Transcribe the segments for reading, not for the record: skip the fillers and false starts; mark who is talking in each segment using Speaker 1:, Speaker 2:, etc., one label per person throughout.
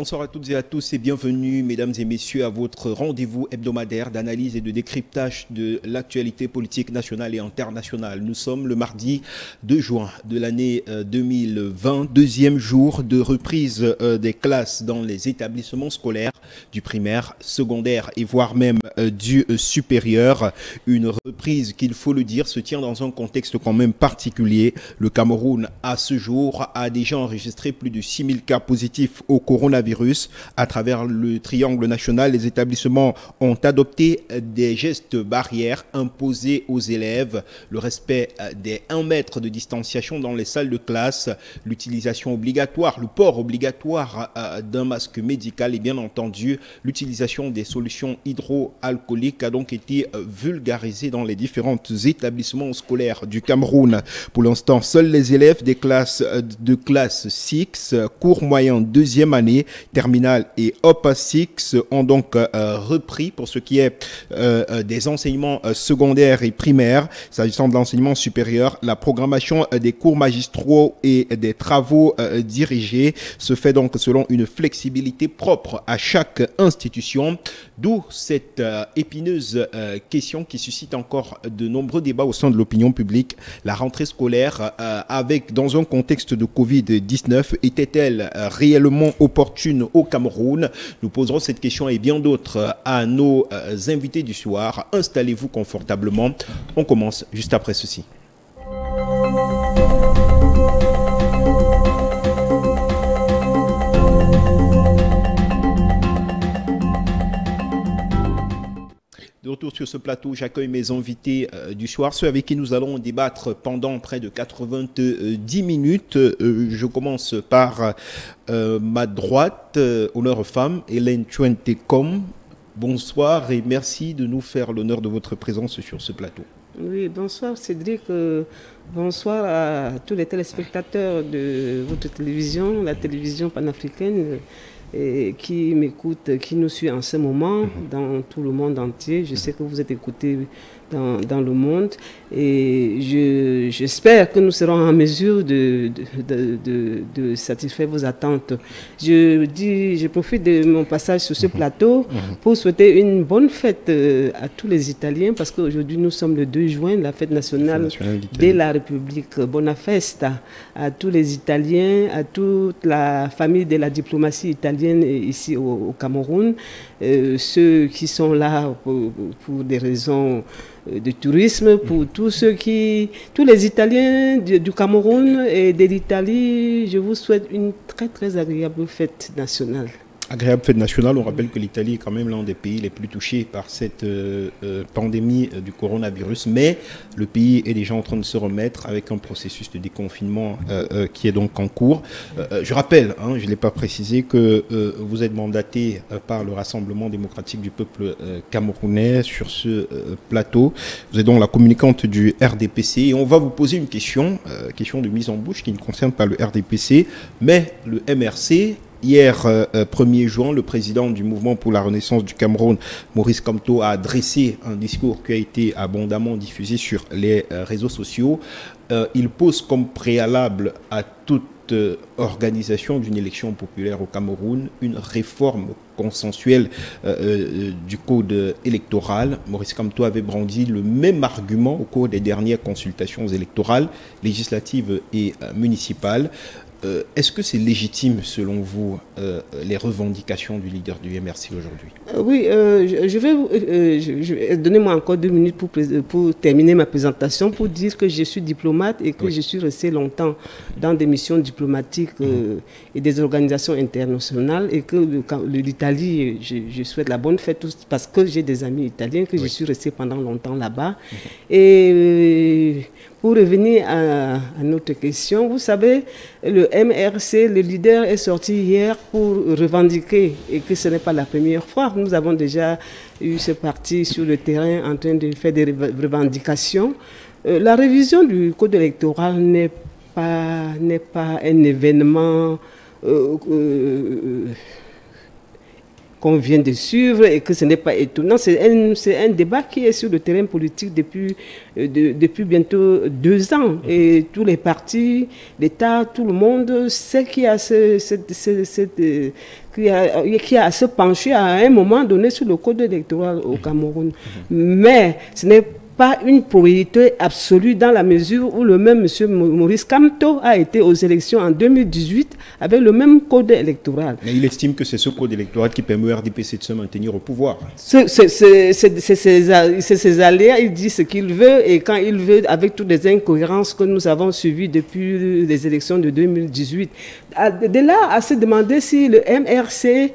Speaker 1: Bonsoir à toutes et à tous et bienvenue, mesdames et messieurs, à votre rendez-vous hebdomadaire d'analyse et de décryptage de l'actualité politique nationale et internationale. Nous sommes le mardi 2 juin de l'année 2020, deuxième jour de reprise des classes dans les établissements scolaires du primaire, secondaire et voire même du supérieur. Une reprise qu'il faut le dire se tient dans un contexte quand même particulier. Le Cameroun à ce jour a déjà enregistré plus de 6000 cas positifs au coronavirus. À travers le triangle national, les établissements ont adopté des gestes barrières imposés aux élèves, le respect des 1 mètre de distanciation dans les salles de classe, l'utilisation obligatoire, le port obligatoire d'un masque médical et bien entendu l'utilisation des solutions hydroalcooliques a donc été vulgarisée dans les différents établissements scolaires du Cameroun. Pour l'instant, seuls les élèves des classes de classe 6, cours moyen deuxième année, terminale et OPA 6 ont donc repris pour ce qui est des enseignements secondaires et primaires. S'agissant de l'enseignement supérieur, la programmation des cours magistraux et des travaux dirigés se fait donc selon une flexibilité propre à chaque institution, d'où cette épineuse question qui suscite encore de nombreux débats au sein de l'opinion publique. La rentrée scolaire dans un contexte de Covid-19 était-elle réellement opportune au Cameroun? Nous poserons cette question et bien d'autres à nos invités du soir. Installez-vous confortablement. On commence juste après ceci. De retour sur ce plateau, j'accueille mes invités du soir, ceux avec qui nous allons débattre pendant près de 90 minutes. Je commence par ma droite, honneur aux femmes, Hélène Chuentekom. Bonsoir et merci de nous faire l'honneur de votre présence sur ce plateau.
Speaker 2: Oui, bonsoir Cédric, bonsoir à tous les téléspectateurs de votre télévision, la télévision panafricaine. Qui m'écoute, qui nous suit en ce moment dans tout le monde entier. Je sais que vous êtes écoutés dans le monde et j'espère que nous serons en mesure de satisfaire vos attentes. Je profite de mon passage sur ce plateau pour souhaiter une bonne fête à tous les Italiens parce qu'aujourd'hui nous sommes le 2 juin, la fête nationale de la République. Buona festa à tous les Italiens, à toute la famille de la diplomatie italienne ici au Cameroun, ceux qui sont là pour des raisons de tourisme, pour tous les Italiens du Cameroun et de l'Italie, je vous souhaite une très très agréable fête nationale.
Speaker 1: Agréable fête nationale, on rappelle que l'Italie est quand même l'un des pays les plus touchés par cette pandémie du coronavirus, mais le pays est déjà en train de se remettre avec un processus de déconfinement qui est donc en cours. Je rappelle, je ne l'ai pas précisé, que vous êtes mandaté par le Rassemblement démocratique du peuple camerounais sur ce plateau. Vous êtes donc la communicante du RDPC et on va vous poser une question de mise en bouche qui ne concerne pas le RDPC, mais le MRC. Hier, 1er juin, le président du mouvement pour la renaissance du Cameroun, Maurice Kamto, a adressé un discours qui a été abondamment diffusé sur les réseaux sociaux. Il pose comme préalable à toute organisation d'une élection populaire au Cameroun une réforme consensuelle du code électoral. Maurice Kamto avait brandi le même argument au cours des dernières consultations électorales, législatives et municipales. Est-ce que c'est légitime, selon vous, les revendications du leader du MRC aujourd'hui?
Speaker 2: Oui, donnez-moi encore 2 minutes pour terminer ma présentation, pour dire que je suis diplomate et que je suis resté longtemps dans des missions diplomatiques et des organisations internationales et que l'Italie, je souhaite la bonne fête parce que j'ai des amis italiens, que je suis resté pendant longtemps là-bas. Et pour revenir à notre question, vous savez, le MRC, le leader est sorti hier pour revendiquer, et que ce n'est pas la première fois. Nous avons déjà eu ce parti sur le terrain en train de faire des revendications. La révision du code électoral n'est pas un événement qu'on vient de suivre et que ce n'est pas étonnant. C'est un débat qui est sur le terrain politique depuis bientôt 2 ans. Et tous les partis, l'État, tout le monde sait qu'il y a qui a à se pencher à un moment donné sur le code électoral au Cameroun. Mais ce n'est pas une priorité absolue dans la mesure où le même M. Maurice Kamto a été aux élections en 2018 avec le même code électoral.
Speaker 1: Mais il estime que c'est ce code électoral qui permet au RDPC de se maintenir au pouvoir.
Speaker 2: C'est ses aléas, il dit ce qu'il veut et quand il veut, avec toutes les incohérences que nous avons suivies depuis les élections de 2018. De là à se demander si le MRC,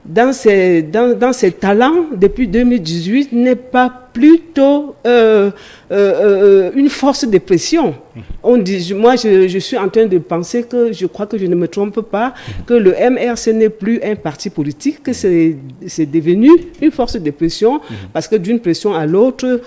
Speaker 2: dans ses talents depuis 2018, n'est pas plutôt une force de pression. On dit, moi je suis en train de penser que, je crois que je ne me trompe pas, que le MRC n'est plus un parti politique, que c'est devenu une force de pression, parce que d'une pression à l'autre,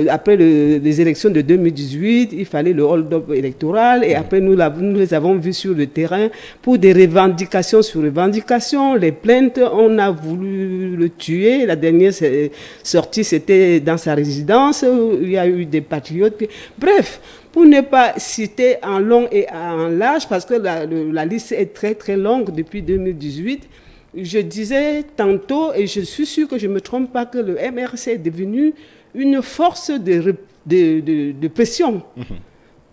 Speaker 2: après les élections de 2018, il fallait le hold-up électoral, et après nous les avons vus sur le terrain pour des revendications sur revendications, les plaintes, on a voulu le tuer. La dernière sortie, c'était dans sa résidence, où il y a eu des patriotes. Bref, pour ne pas citer en long et en large, parce que la liste est très très longue depuis 2018, je disais tantôt, et je suis sûr que je ne me trompe pas, que le MRC est devenu une force de pression.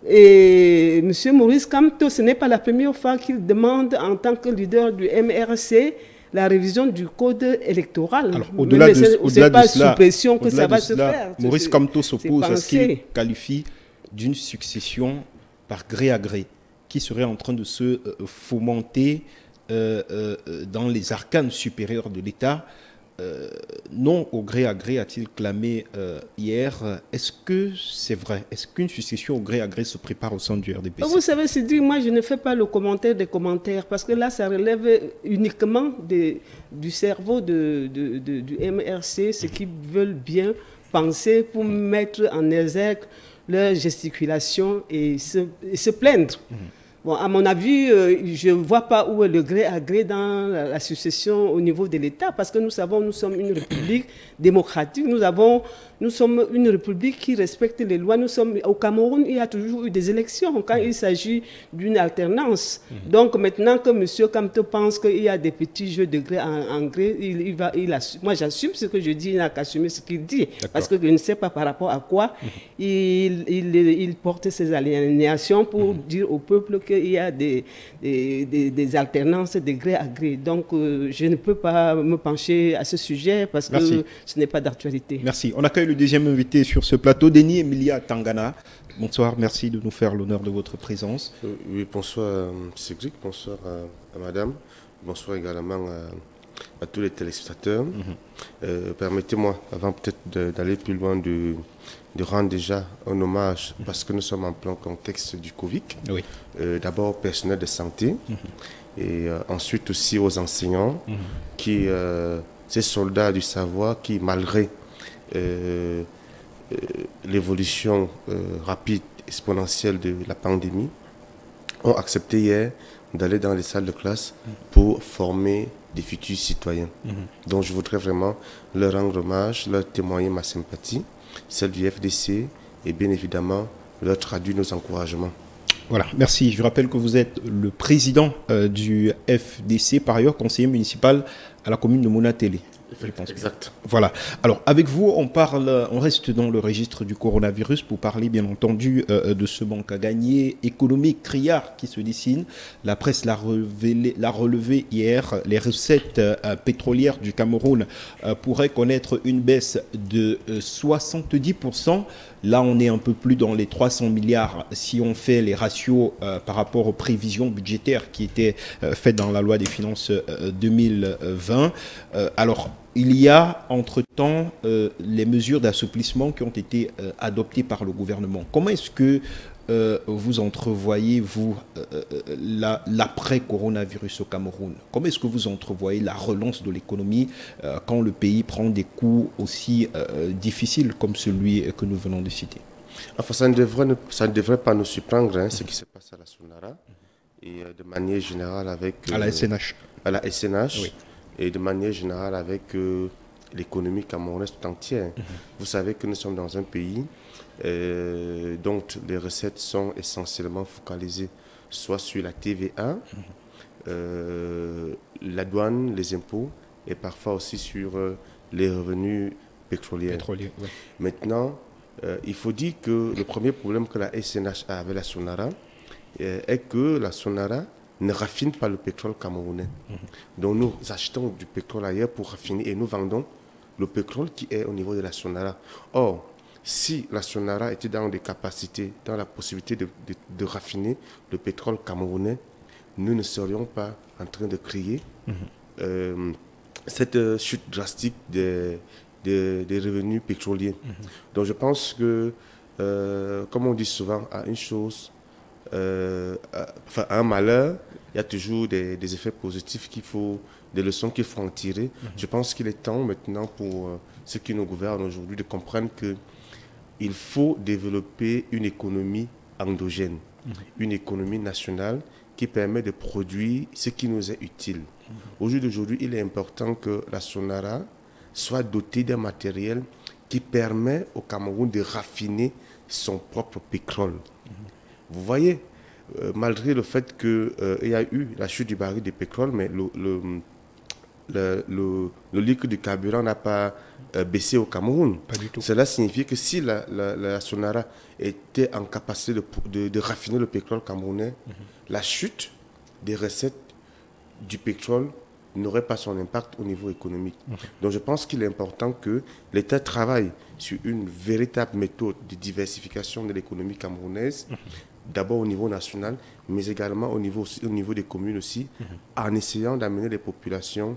Speaker 2: Et M. Maurice Kamto, ce n'est pas la première fois qu'il demande en tant que leader du MRC la révision du code électoral.
Speaker 1: Alors, au-delà de
Speaker 2: cela,
Speaker 1: sous
Speaker 2: pression que ça va se faire.
Speaker 1: Maurice Kamto s'oppose à ce qu'il qualifie d'une succession par gré à gré qui serait en train de se fomenter dans les arcanes supérieures de l'État. Non au gré à gré, a-t-il clamé hier. Est-ce que c'est vrai? Est-ce qu'une succession au gré à gré se prépare au sein du RDPC?
Speaker 2: Vous savez, c'est dit, moi je ne fais pas le commentaire des commentaires, parce que là ça relève uniquement du cerveau du MRC, ce qu'ils veulent bien penser pour mettre en exergue leur gesticulation et se plaindre. Bon, à mon avis, je ne vois pas où est le gré à gré dans la succession au niveau de l'État, parce que nous savons, nous sommes une république démocratique, nous sommes une république qui respecte les lois. Au Cameroun, il y a toujours eu des élections quand il s'agit d'une alternance. Donc maintenant que M. Kamto pense qu'il y a des petits jeux de gré en gré, moi j'assume ce que je dis, il n'a qu'à assumer ce qu'il dit, parce que je ne sais pas par rapport à quoi il porte ses aliénations pour dire au peuple qu'il y a des alternances de gré à gré. Donc je ne peux pas me pencher à ce sujet parce que ce n'est pas d'actualité.
Speaker 1: Merci. On accueille le deuxième invité sur ce plateau, Denis Emilia Tangana. Bonsoir, merci de nous faire l'honneur de votre présence.
Speaker 3: Oui, bonsoir Cédric, bonsoir à madame, bonsoir également à tous les téléspectateurs. Permettez-moi, avant peut-être d'aller plus loin, de rendre déjà un hommage, parce que nous sommes en plein contexte du Covid. Oui. D'abord au personnel de santé, et ensuite aussi aux enseignants, ces soldats du savoir qui, malgré l'évolution rapide, exponentielle de la pandémie, ont accepté hier d'aller dans les salles de classe pour former des futurs citoyens. Donc je voudrais vraiment leur rendre hommage, leur témoigner ma sympathie, celle du FDC, et bien évidemment leur traduire nos encouragements.
Speaker 1: Voilà, merci. Je rappelle que vous êtes le président du FDC, par ailleurs conseiller municipal à la commune de Monatélé.
Speaker 3: Exact.
Speaker 1: Voilà. Alors, avec vous, on reste dans le registre du coronavirus pour parler, bien entendu, de ce manque à gagner économique criard qui se dessine. La presse l'a relevé hier. Les recettes pétrolières du Cameroun pourraient connaître une baisse de 70%. Là, on est un peu plus dans les 300 milliards si on fait les ratios par rapport aux prévisions budgétaires qui étaient faites dans la loi des finances 2020. Alors, il y a entre-temps les mesures d'assouplissement qui ont été adoptées par le gouvernement. Comment est-ce que vous entrevoyez, vous, l'après-coronavirus au Cameroun? Comment est-ce que vous entrevoyez la relance de l'économie quand le pays prend des coups aussi difficiles comme celui que nous venons de citer?
Speaker 3: Enfin, ça ne devrait pas nous surprendre, ce qui se passe à la Sonara et de manière générale avec...
Speaker 1: à la SNH.
Speaker 3: À la SNH.
Speaker 1: Oui.
Speaker 3: et de manière générale avec l'économie camerounaise tout entière. Vous savez que nous sommes dans un pays dont les recettes sont essentiellement focalisées soit sur la TVA, la douane, les impôts, et parfois aussi sur les revenus pétroliers.
Speaker 1: Ouais.
Speaker 3: Maintenant, il faut dire que le premier problème que la SNH a avec la Sonara est que la Sonara ne raffine pas le pétrole camerounais. Donc nous achetons du pétrole ailleurs pour raffiner et nous vendons le pétrole qui est au niveau de la Sonara. Or, si la Sonara était dans des capacités, dans la possibilité de raffiner le pétrole camerounais, nous ne serions pas en train de créer cette chute drastique des revenus pétroliers. Donc je pense que, comme on dit souvent, à une chose, à un malheur, il y a toujours des effets positifs des leçons qu'il faut en tirer. Je pense qu'il est temps maintenant pour ceux qui nous gouvernent aujourd'hui de comprendre qu'il faut développer une économie endogène, une économie nationale qui permet de produire ce qui nous est utile. Au jour d'aujourd'hui, il est important que la Sonara soit dotée d'un matériel qui permet au Cameroun de raffiner son propre pétrole. Vous voyez, malgré le fait qu'il y a eu la chute du baril de pétrole, mais le litre du carburant n'a pas baissé au Cameroun.
Speaker 1: Pas du tout.
Speaker 3: Cela signifie que si la Sonara était en capacité de raffiner le pétrole camerounais, la chute des recettes du pétrole n'aurait pas son impact au niveau économique. Donc je pense qu'il est important que l'État travaille sur une véritable méthode de diversification de l'économie camerounaise, d'abord au niveau national, mais également au niveau des communes aussi, en essayant d'amener les populations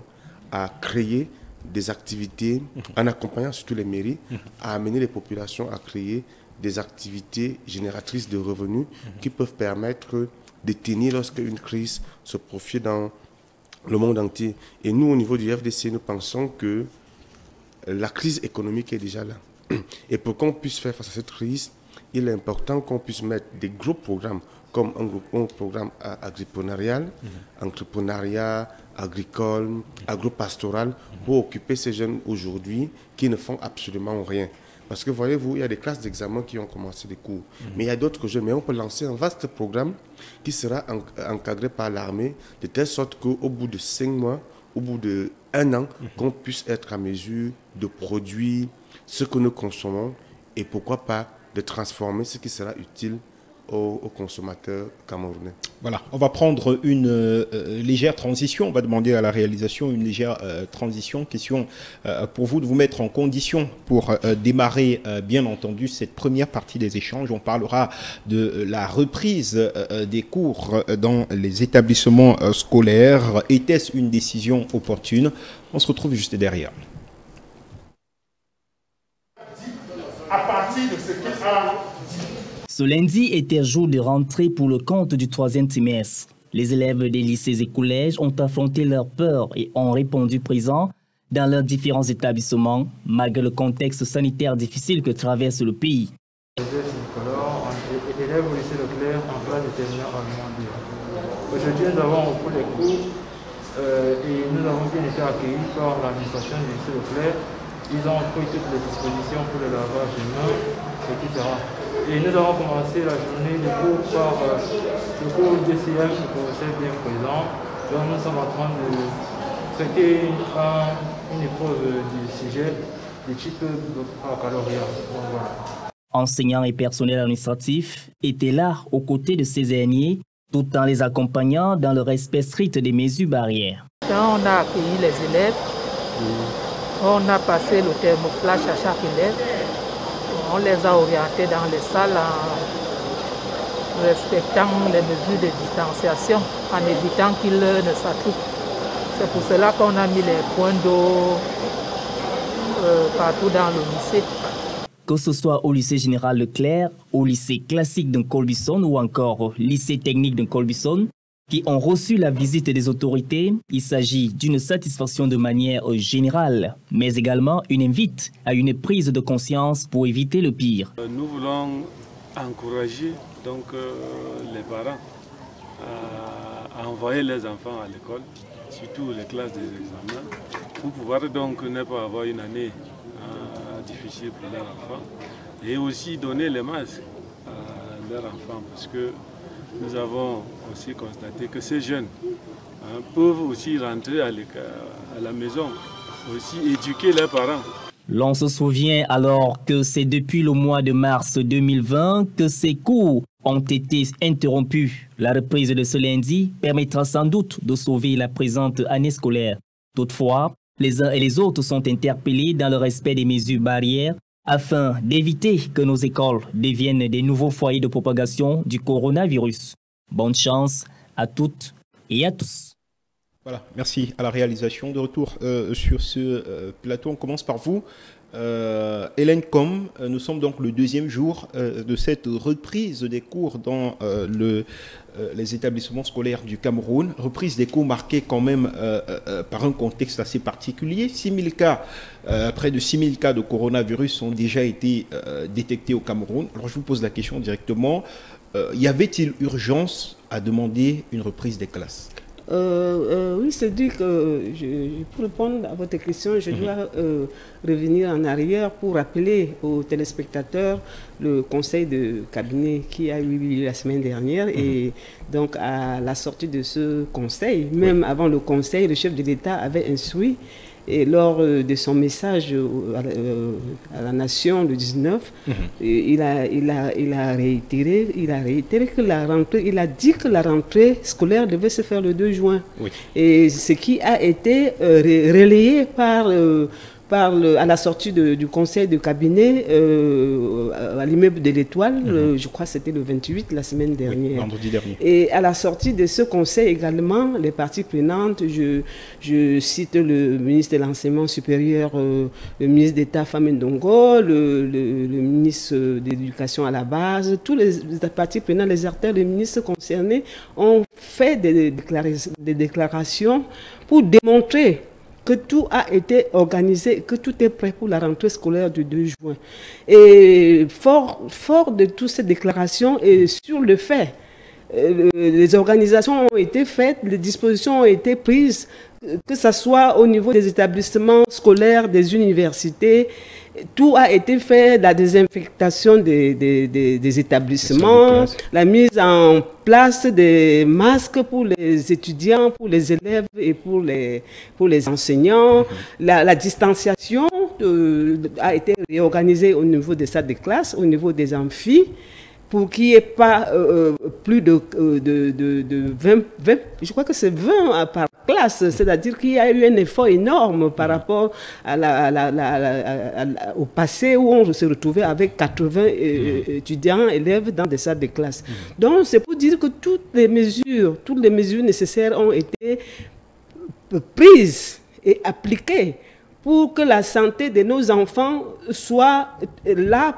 Speaker 3: à créer des activités, en accompagnant surtout les mairies, à amener les populations à créer des activités génératrices de revenus qui peuvent permettre de tenir lorsque une crise se profile dans le monde entier. Et nous, au niveau du FDC, nous pensons que la crise économique est déjà là. Et pour qu'on puisse faire face à cette crise, il est important qu'on puisse mettre des gros programmes comme un programme agriprenarial, entrepreneuriat, agricole, agropastoral, pour occuper ces jeunes aujourd'hui qui ne font absolument rien. Parce que voyez-vous, il y a des classes d'examen qui ont commencé des cours. Mais il y a d'autres jeunes. Mais on peut lancer un vaste programme qui sera encadré par l'armée, de telle sorte qu'au bout de 5 mois, au bout d'1 an, qu'on puisse être à mesure de produire ce que nous consommons et pourquoi pas de transformer ce qui sera utile aux consommateurs camerounais.
Speaker 1: Voilà, on va prendre une légère transition. On va demander à la réalisation une légère transition. Question pour vous de vous mettre en condition pour démarrer, bien entendu, cette première partie des échanges. On parlera de la reprise des cours dans les établissements scolaires. Était-ce une décision opportune? On se retrouve juste derrière.
Speaker 4: À partir de ce qu'il a dit.
Speaker 5: Ce lundi était jour de rentrée pour le compte du 3e trimestre. Les élèves des lycées et collèges ont affronté leur peur et ont répondu présent dans leurs différents établissements, malgré le contexte sanitaire difficile que traverse le pays.
Speaker 6: Élèves au lycée Leclerc en classe de terminale alimentaire. Aujourd'hui, nous avons repris les cours et nous avons bien été accueillis par l'administration du lycée Leclerc. Ils ont pris toutes les dispositions pour le lavage des mains, etc. Et nous avons commencé la journée de cours par le cours DCM, le professeur bien présent. Donc nous sommes en train de traiter une épreuve du sujet du type baccalauréat. Voilà.
Speaker 5: Enseignants et personnels administratifs étaient là aux côtés de ces derniers, tout en les accompagnant dans le respect strict des mesures barrières.
Speaker 7: Quand on a accueilli les élèves, on a passé le thermoflash à chaque élève. On les a orientés dans les salles en respectant les mesures de distanciation, en évitant qu'ils ne s'attroupent. C'est pour cela qu'on a mis les points d'eau partout dans le lycée.
Speaker 5: Que ce soit au lycée général Leclerc, au lycée classique de Colbisson ou encore au lycée technique de Colbisson, qui ont reçu la visite des autorités, il s'agit d'une satisfaction de manière générale, mais également une invite à une prise de conscience pour éviter le pire.
Speaker 8: Nous voulons encourager donc, les parents à envoyer les enfants à l'école surtout les classes des examens, pour pouvoir donc ne pas avoir une année difficile pour leurs enfants, et aussi donner les masques à leurs enfants, parce que nous avons aussi constaté que ces jeunes peuvent aussi rentrer à la maison, aussi éduquer leurs parents.
Speaker 5: L'on se souvient alors que c'est depuis le mois de mars 2020 que ces cours ont été interrompus. La reprise de ce lundi permettra sans doute de sauver la présente année scolaire. Toutefois, les uns et les autres sont interpellés dans le respect des mesures barrières afin d'éviter que nos écoles deviennent des nouveaux foyers de propagation du coronavirus. Bonne chance à toutes et à tous.
Speaker 1: Voilà, merci à la réalisation. De retour sur ce plateau, on commence par vous. Hélène Com, nous sommes donc le deuxième jour de cette reprise des cours dans les établissements scolaires du Cameroun. Reprise des cours marquée quand même par un contexte assez particulier. 6000 cas, près de 6000 cas de coronavirus ont déjà été détectés au Cameroun. Alors je vous pose la question directement. Y avait-il urgence à demander une reprise des classes ?
Speaker 2: Oui, c'est dit que pour répondre à votre question, je dois revenir en arrière pour rappeler aux téléspectateurs le conseil de cabinet qui a eu lieu la semaine dernière. Et donc, à la sortie de ce conseil, même avant le conseil, le chef de l'État avait instruit. Et lors de son message à la nation le 19, il a réitéré que la rentrée, il a dit que la rentrée scolaire devait se faire le 2 juin. Oui. Et ce qui a été relayé à la sortie du conseil de cabinet à l'immeuble de l'Étoile, je crois que c'était le 28, la semaine dernière. Oui,
Speaker 1: vendredi dernier.
Speaker 2: Et à la sortie de ce conseil également, les parties prenantes, je cite le ministre de l'Enseignement supérieur, le ministre d'État Femme Ndongo, le ministre de l'Éducation à la base, tous les parties prenantes, les acteurs, les ministres concernés ont fait des déclarations pour démontrer que tout a été organisé, que tout est prêt pour la rentrée scolaire du 2 juin. Et fort de toutes ces déclarations et sur le fait, les organisations ont été faites, les dispositions ont été prises, que ce soit au niveau des établissements scolaires, des universités. Tout a été fait, la désinfectation des établissements, la mise en place des masques pour les étudiants, pour les élèves et pour les enseignants. La distanciation a été réorganisée au niveau des salles de classe, au niveau des amphis, pour qu'il n'y ait pas plus de 20, je crois que c'est 20 par classe, c'est-à-dire qu'il y a eu un effort énorme par rapport au passé où on se retrouvait avec 80 étudiants, élèves dans des salles de classe. Donc c'est pour dire que toutes les mesures nécessaires ont été prises et appliquées pour que la santé de nos enfants soit là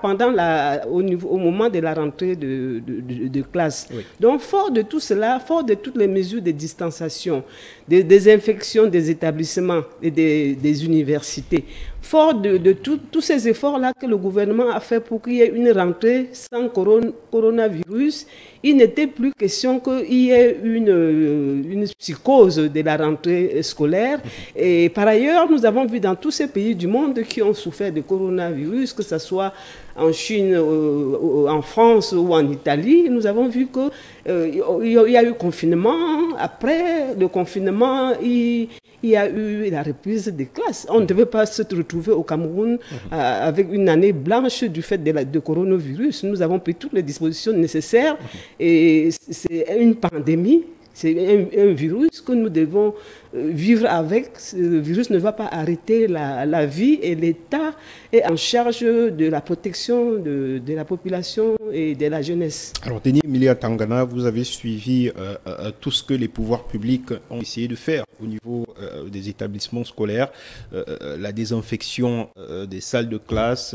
Speaker 2: au moment de la rentrée de classe. Oui. Donc, fort de tout cela, fort de toutes les mesures de distanciation, de désinfection des établissements et des universités, fort de tous ces efforts-là que le gouvernement a fait pour qu'il y ait une rentrée sans coronavirus, il n'était plus question qu'il y ait une psychose de la rentrée scolaire. Et par ailleurs, nous avons vu dans tous ces pays du monde qui ont souffert de coronavirus, que ce soit en Chine, en France ou en Italie, nous avons vu qu'il y a eu confinement. Après le confinement, il y a eu la reprise des classes. On ne devait pas se retrouver au Cameroun avec une année blanche du fait de coronavirus. Nous avons pris toutes les dispositions nécessaires et c'est une pandémie. C'est un virus que nous devons vivre avec. Le virus ne va pas arrêter la vie et l'État est en charge de la protection de la population et de la jeunesse.
Speaker 1: Alors, Denis Emilia Tangana, vous avez suivi tout ce que les pouvoirs publics ont essayé de faire au niveau des établissements scolaires, la désinfection des salles de classe,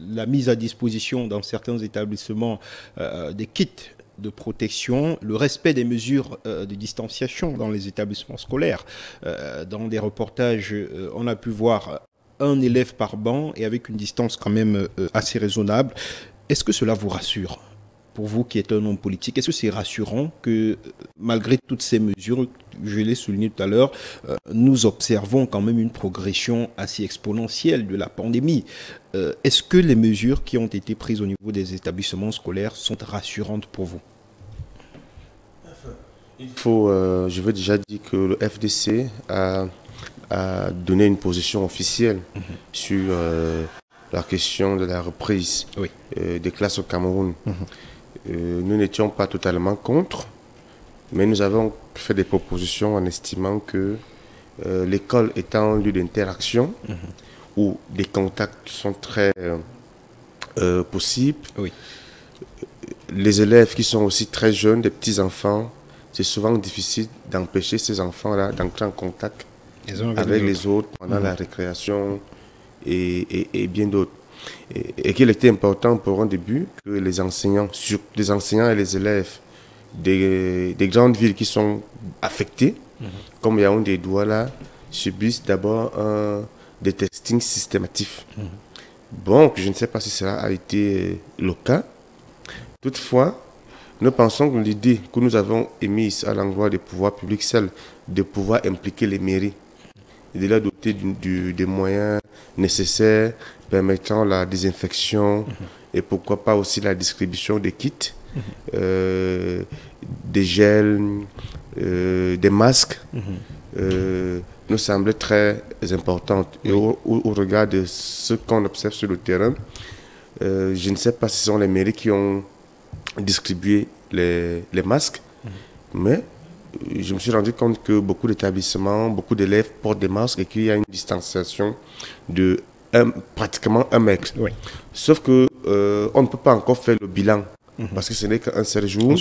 Speaker 1: la mise à disposition dans certains établissements des kits de protection, le respect des mesures de distanciation dans les établissements scolaires. Dans des reportages, on a pu voir un élève par banc et avec une distance quand même assez raisonnable. Est-ce que cela vous rassure ? pour vous qui êtes un homme politique, est-ce que c'est rassurant que malgré toutes ces mesures, je l'ai souligné tout à l'heure, nous observons quand même une progression assez exponentielle de la pandémie. Est-ce que les mesures qui ont été prises au niveau des établissements scolaires sont rassurantes pour vous?
Speaker 3: Il faut, je veux déjà dire que le FDC a donné une position officielle sur la question de la reprise des classes au Cameroun. Nous n'étions pas totalement contre, mais nous avons fait des propositions en estimant que l'école étant un lieu d'interaction où des contacts sont très possibles, les élèves qui sont aussi très jeunes, des petits-enfants, c'est souvent difficile d'empêcher ces enfants-là d'entrer en contact avec les autres pendant la récréation et bien d'autres. Et qu'il était important pour un début que les enseignants et les élèves des grandes villes qui sont affectées, comme Yaoundé et Douala, subissent d'abord des testings systématiques. Bon, je ne sais pas si cela a été le cas. Toutefois, nous pensons que l'idée que nous avons émise à l'endroit des pouvoirs publics, celle de pouvoir impliquer les mairies, et de la doter des moyens nécessaires permettant la désinfection et pourquoi pas aussi la distribution des kits, des gels, des masques, nous semblait très importante. Et au regard de ce qu'on observe sur le terrain, je ne sais pas si ce sont les mairies qui ont distribué les masques, mais je me suis rendu compte que beaucoup d'établissements, beaucoup d'élèves portent des masques et qu'il y a une distanciation de pratiquement 1 mètre. Sauf que on ne peut pas encore faire le bilan parce que ce n'est qu'un seul jour.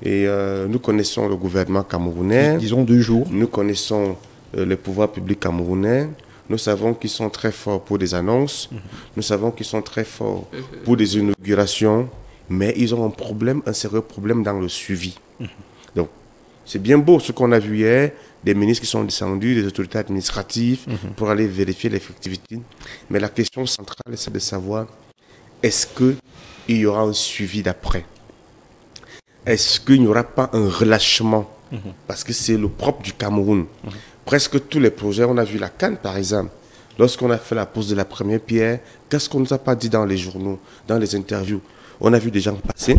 Speaker 3: Et nous connaissons le gouvernement camerounais.
Speaker 1: Disons 2 jours.
Speaker 3: Nous connaissons les pouvoirs publics camerounais. Nous savons qu'ils sont très forts pour des annonces. Nous savons qu'ils sont très forts pour des inaugurations. Mais ils ont un sérieux problème dans le suivi. Donc, c'est bien beau ce qu'on a vu hier, des ministres qui sont descendus, des autorités administratives pour aller vérifier l'effectivité. Mais la question centrale, c'est de savoir, est-ce qu'il y aura un suivi d'après? Est-ce qu'il n'y aura pas un relâchement? Parce que c'est le propre du Cameroun. Presque tous les projets, on a vu la CAN par exemple, lorsqu'on a fait la pose de la première pierre, qu'est-ce qu'on ne nous a pas dit dans les journaux, dans les interviews? On a vu des gens passer,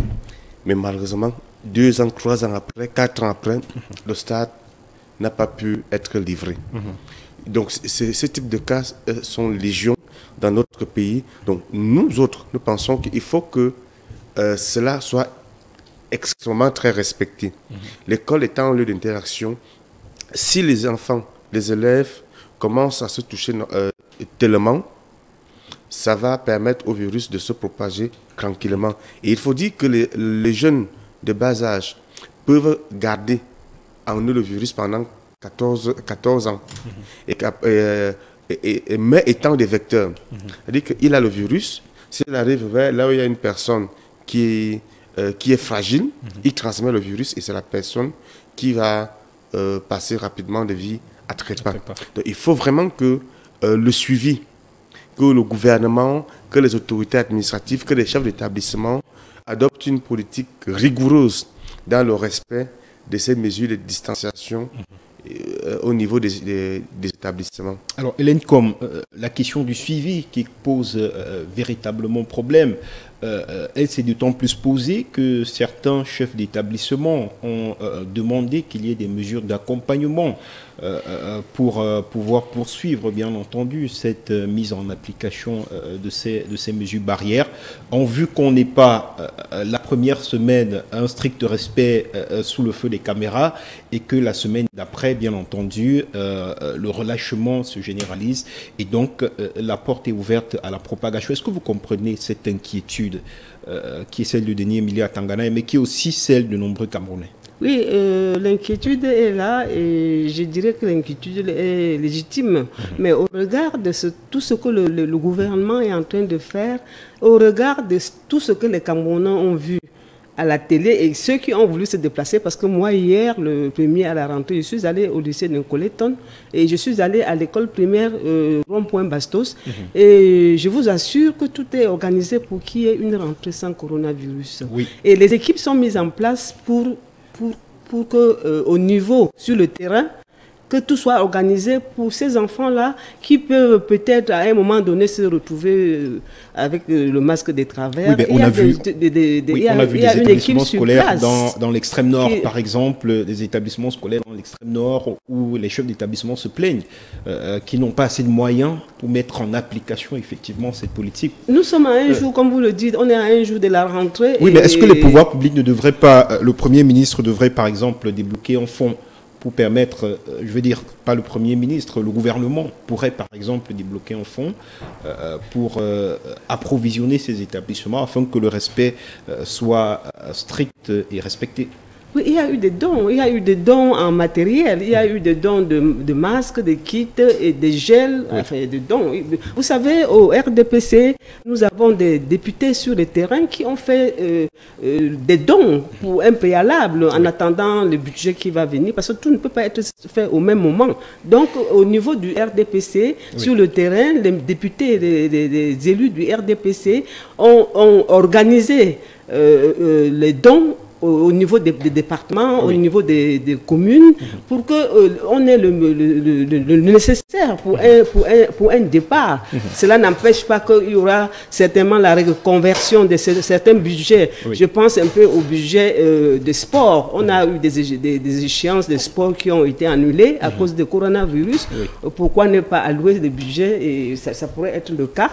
Speaker 3: mais malheureusement, 2 ans, 3 ans après, 4 ans après, le stade n'a pas pu être livré. Donc, ce type de cas sont légion dans notre pays. Donc, nous autres, nous pensons qu'il faut que cela soit extrêmement très respecté. L'école étant un lieu d'interaction, si les enfants, les élèves commencent à se toucher tellement, ça va permettre au virus de se propager tranquillement. Et il faut dire que les jeunes de bas âge peuvent garder en eux le virus pendant 14 ans. Mais étant des vecteurs. C'est-à-dire qu'il a le virus, s'il arrive vers là où il y a une personne qui est fragile, il transmet le virus et c'est la personne qui va passer rapidement de vie à traitement. Donc il faut vraiment que le suivi, que le gouvernement, que les autorités administratives, que les chefs d'établissement adoptent une politique rigoureuse dans le respect de ces mesures de distanciation au niveau des établissements.
Speaker 1: Alors, Hélène, comme la question du suivi qui pose véritablement problème, elle s'est d'autant plus posée que certains chefs d'établissement ont demandé qu'il y ait des mesures d'accompagnement pour pouvoir poursuivre, bien entendu, cette mise en application de ces mesures barrières, en vue qu'on n'ait pas la première semaine un strict respect sous le feu des caméras et que la semaine d'après, bien entendu, le relâchement se généralise et donc la porte est ouverte à la propagation. Est-ce que vous comprenez cette inquiétude qui est celle de Denis Emilia Tangana, mais qui est aussi celle de nombreux Camerounais?
Speaker 2: Oui, l'inquiétude est là et je dirais que l'inquiétude est légitime. Mais au regard de tout ce que le gouvernement est en train de faire, au regard de tout ce que les Camerounais ont vu à la télé et ceux qui ont voulu se déplacer, parce que moi, hier, le 1er à la rentrée, je suis allé au lycée de Coleton et je suis allé à l'école primaire Rond-Point Bastos. Et je vous assure que tout est organisé pour qu'il y ait une rentrée sans coronavirus.
Speaker 1: Oui.
Speaker 2: Et les équipes sont mises en place pour que, au niveau, sur le terrain, que tout soit organisé pour ces enfants-là qui peuvent peut-être à un moment donné se retrouver avec le masque de travers.
Speaker 1: Oui, on a vu des établissements scolaires dans l'extrême nord, par exemple, des établissements scolaires dans l'extrême nord où les chefs d'établissement se plaignent, qui n'ont pas assez de moyens pour mettre en application effectivement cette politique.
Speaker 2: Nous sommes à un jour, comme vous le dites, on est à un jour de la rentrée.
Speaker 1: Oui, mais est-ce que les pouvoirs publics ne devraient pas, le Premier ministre devrait par exemple débloquer en fonds pour permettre, je veux dire, pas le Premier ministre, le gouvernement pourrait par exemple débloquer un fonds pour approvisionner ces établissements afin que le respect soit strict et respecté.
Speaker 2: Oui, il y a eu des dons. Il y a eu des dons en matériel. Il y a eu des dons de masques, de kits et de gels. Oui. Enfin, des dons. Vous savez, au RDPC, nous avons des députés sur le terrain qui ont fait des dons pour un préalable en attendant le budget qui va venir. Parce que tout ne peut pas être fait au même moment. Donc, au niveau du RDPC, sur le terrain, les députés, les élus du RDPC ont organisé les dons au niveau des départements, au niveau des communes, pour qu'on ait le nécessaire pour un départ. Cela n'empêche pas qu'il y aura certainement la reconversion de certains budgets. Je pense un peu au budget de sport. On a eu des échéances de sport qui ont été annulées à cause du coronavirus. Pourquoi ne pas allouer des budgets, et ça pourrait être le cas,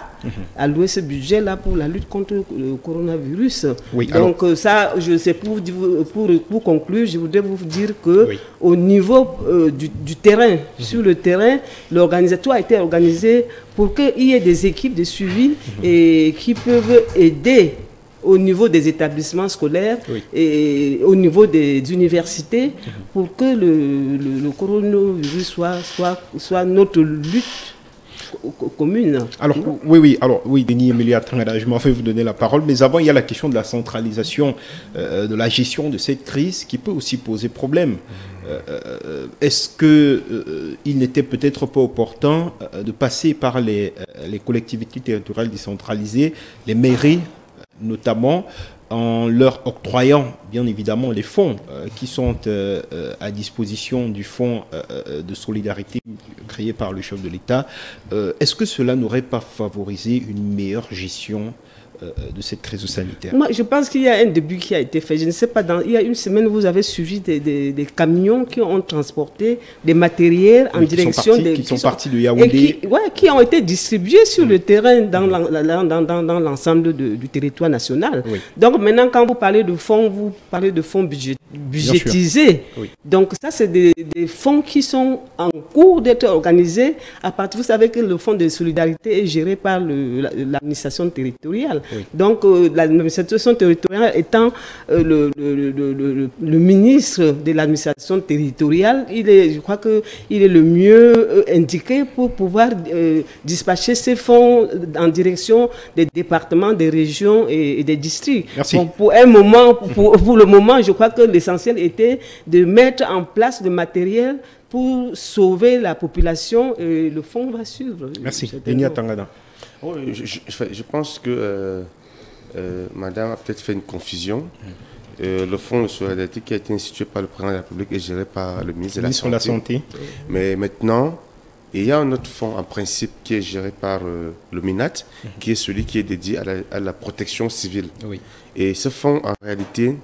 Speaker 2: allouer ce budget-là pour la lutte contre le coronavirus. Donc ça, je sais pour conclure, je voudrais vous dire que au niveau du terrain, sur le terrain, l'organisateur a été organisé pour qu'il y ait des équipes de suivi et qui peuvent aider au niveau des établissements scolaires et au niveau des universités pour que le coronavirus soit notre lutte commune.
Speaker 1: Alors, oui, Denis Emilia Tangada, je m'en vais vous donner la parole, mais avant, il y a la question de la centralisation de la gestion de cette crise qui peut aussi poser problème. Est-ce qu'il n'était peut-être pas opportun de passer par les collectivités territoriales décentralisées, les mairies notamment, en leur octroyant bien évidemment les fonds qui sont à disposition du fonds de solidarité créé par le chef de l'État. Est-ce que cela n'aurait pas favorisé une meilleure gestion de cette crise sanitaire?
Speaker 2: Moi, je pense qu'il y a un début qui a été fait. Je ne sais pas, il y a une semaine, vous avez suivi des camions qui ont transporté des matériels en direction
Speaker 1: qui sont partis de Yaoundé.
Speaker 2: Qui ont été distribués sur le terrain dans l'ensemble du territoire national. Donc maintenant, quand vous parlez de fonds, vous parlez de fonds budgétisés. Donc ça, c'est des fonds qui sont en cours d'être organisés à partir, vous savez que le fonds de solidarité est géré par l'administration territoriale. Donc l'administration territoriale étant le ministre de l'administration territoriale, je crois qu'il est le mieux indiqué pour pouvoir dispatcher ces fonds en direction des départements, des régions et des districts.
Speaker 1: Merci.
Speaker 2: Pour le moment, je crois que l'essentiel était de mettre en place le matériel pour sauver la population et le fonds va suivre.
Speaker 1: Merci. Denis Tangada.
Speaker 3: Oui, je pense que Madame a peut-être fait une confusion. Le fonds de solidarité qui a été institué par le président de la République est géré par le ministre de la Santé. Mais maintenant, il y a un autre fonds en principe qui est géré par le MINAT, qui est celui qui est dédié à la protection civile. Et ce fonds, en réalité,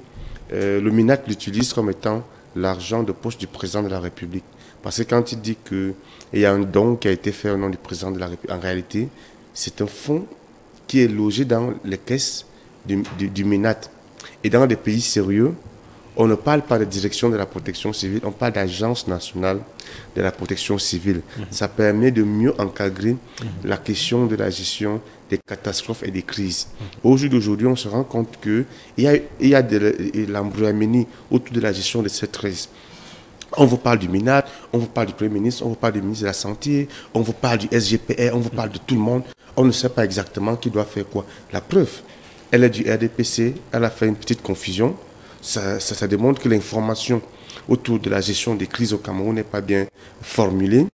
Speaker 3: le MINAT l'utilise comme étant l'argent de poche du président de la République. Parce que quand il dit qu'il y a un don qui a été fait au nom du président de la République, en réalité, c'est un fonds qui est logé dans les caisses du MINAT. Et dans des pays sérieux, on ne parle pas de direction de la protection civile, on parle d'agence nationale de la protection civile. Ça permet de mieux encadrer la question de la gestion des catastrophes et des crises. Au jour d'aujourd'hui, on se rend compte qu'il y a de l'embryomanie autour de la gestion de cette crise. On vous parle du MINAT, on vous parle du Premier ministre, on vous parle du ministre de la Santé, on vous parle du SGPR, on vous parle de tout le monde. On ne sait pas exactement qui doit faire quoi. La preuve, elle est du RDPC, elle a fait une petite confusion. Ça démontre que l'information autour de la gestion des crises au Cameroun n'est pas bien formulée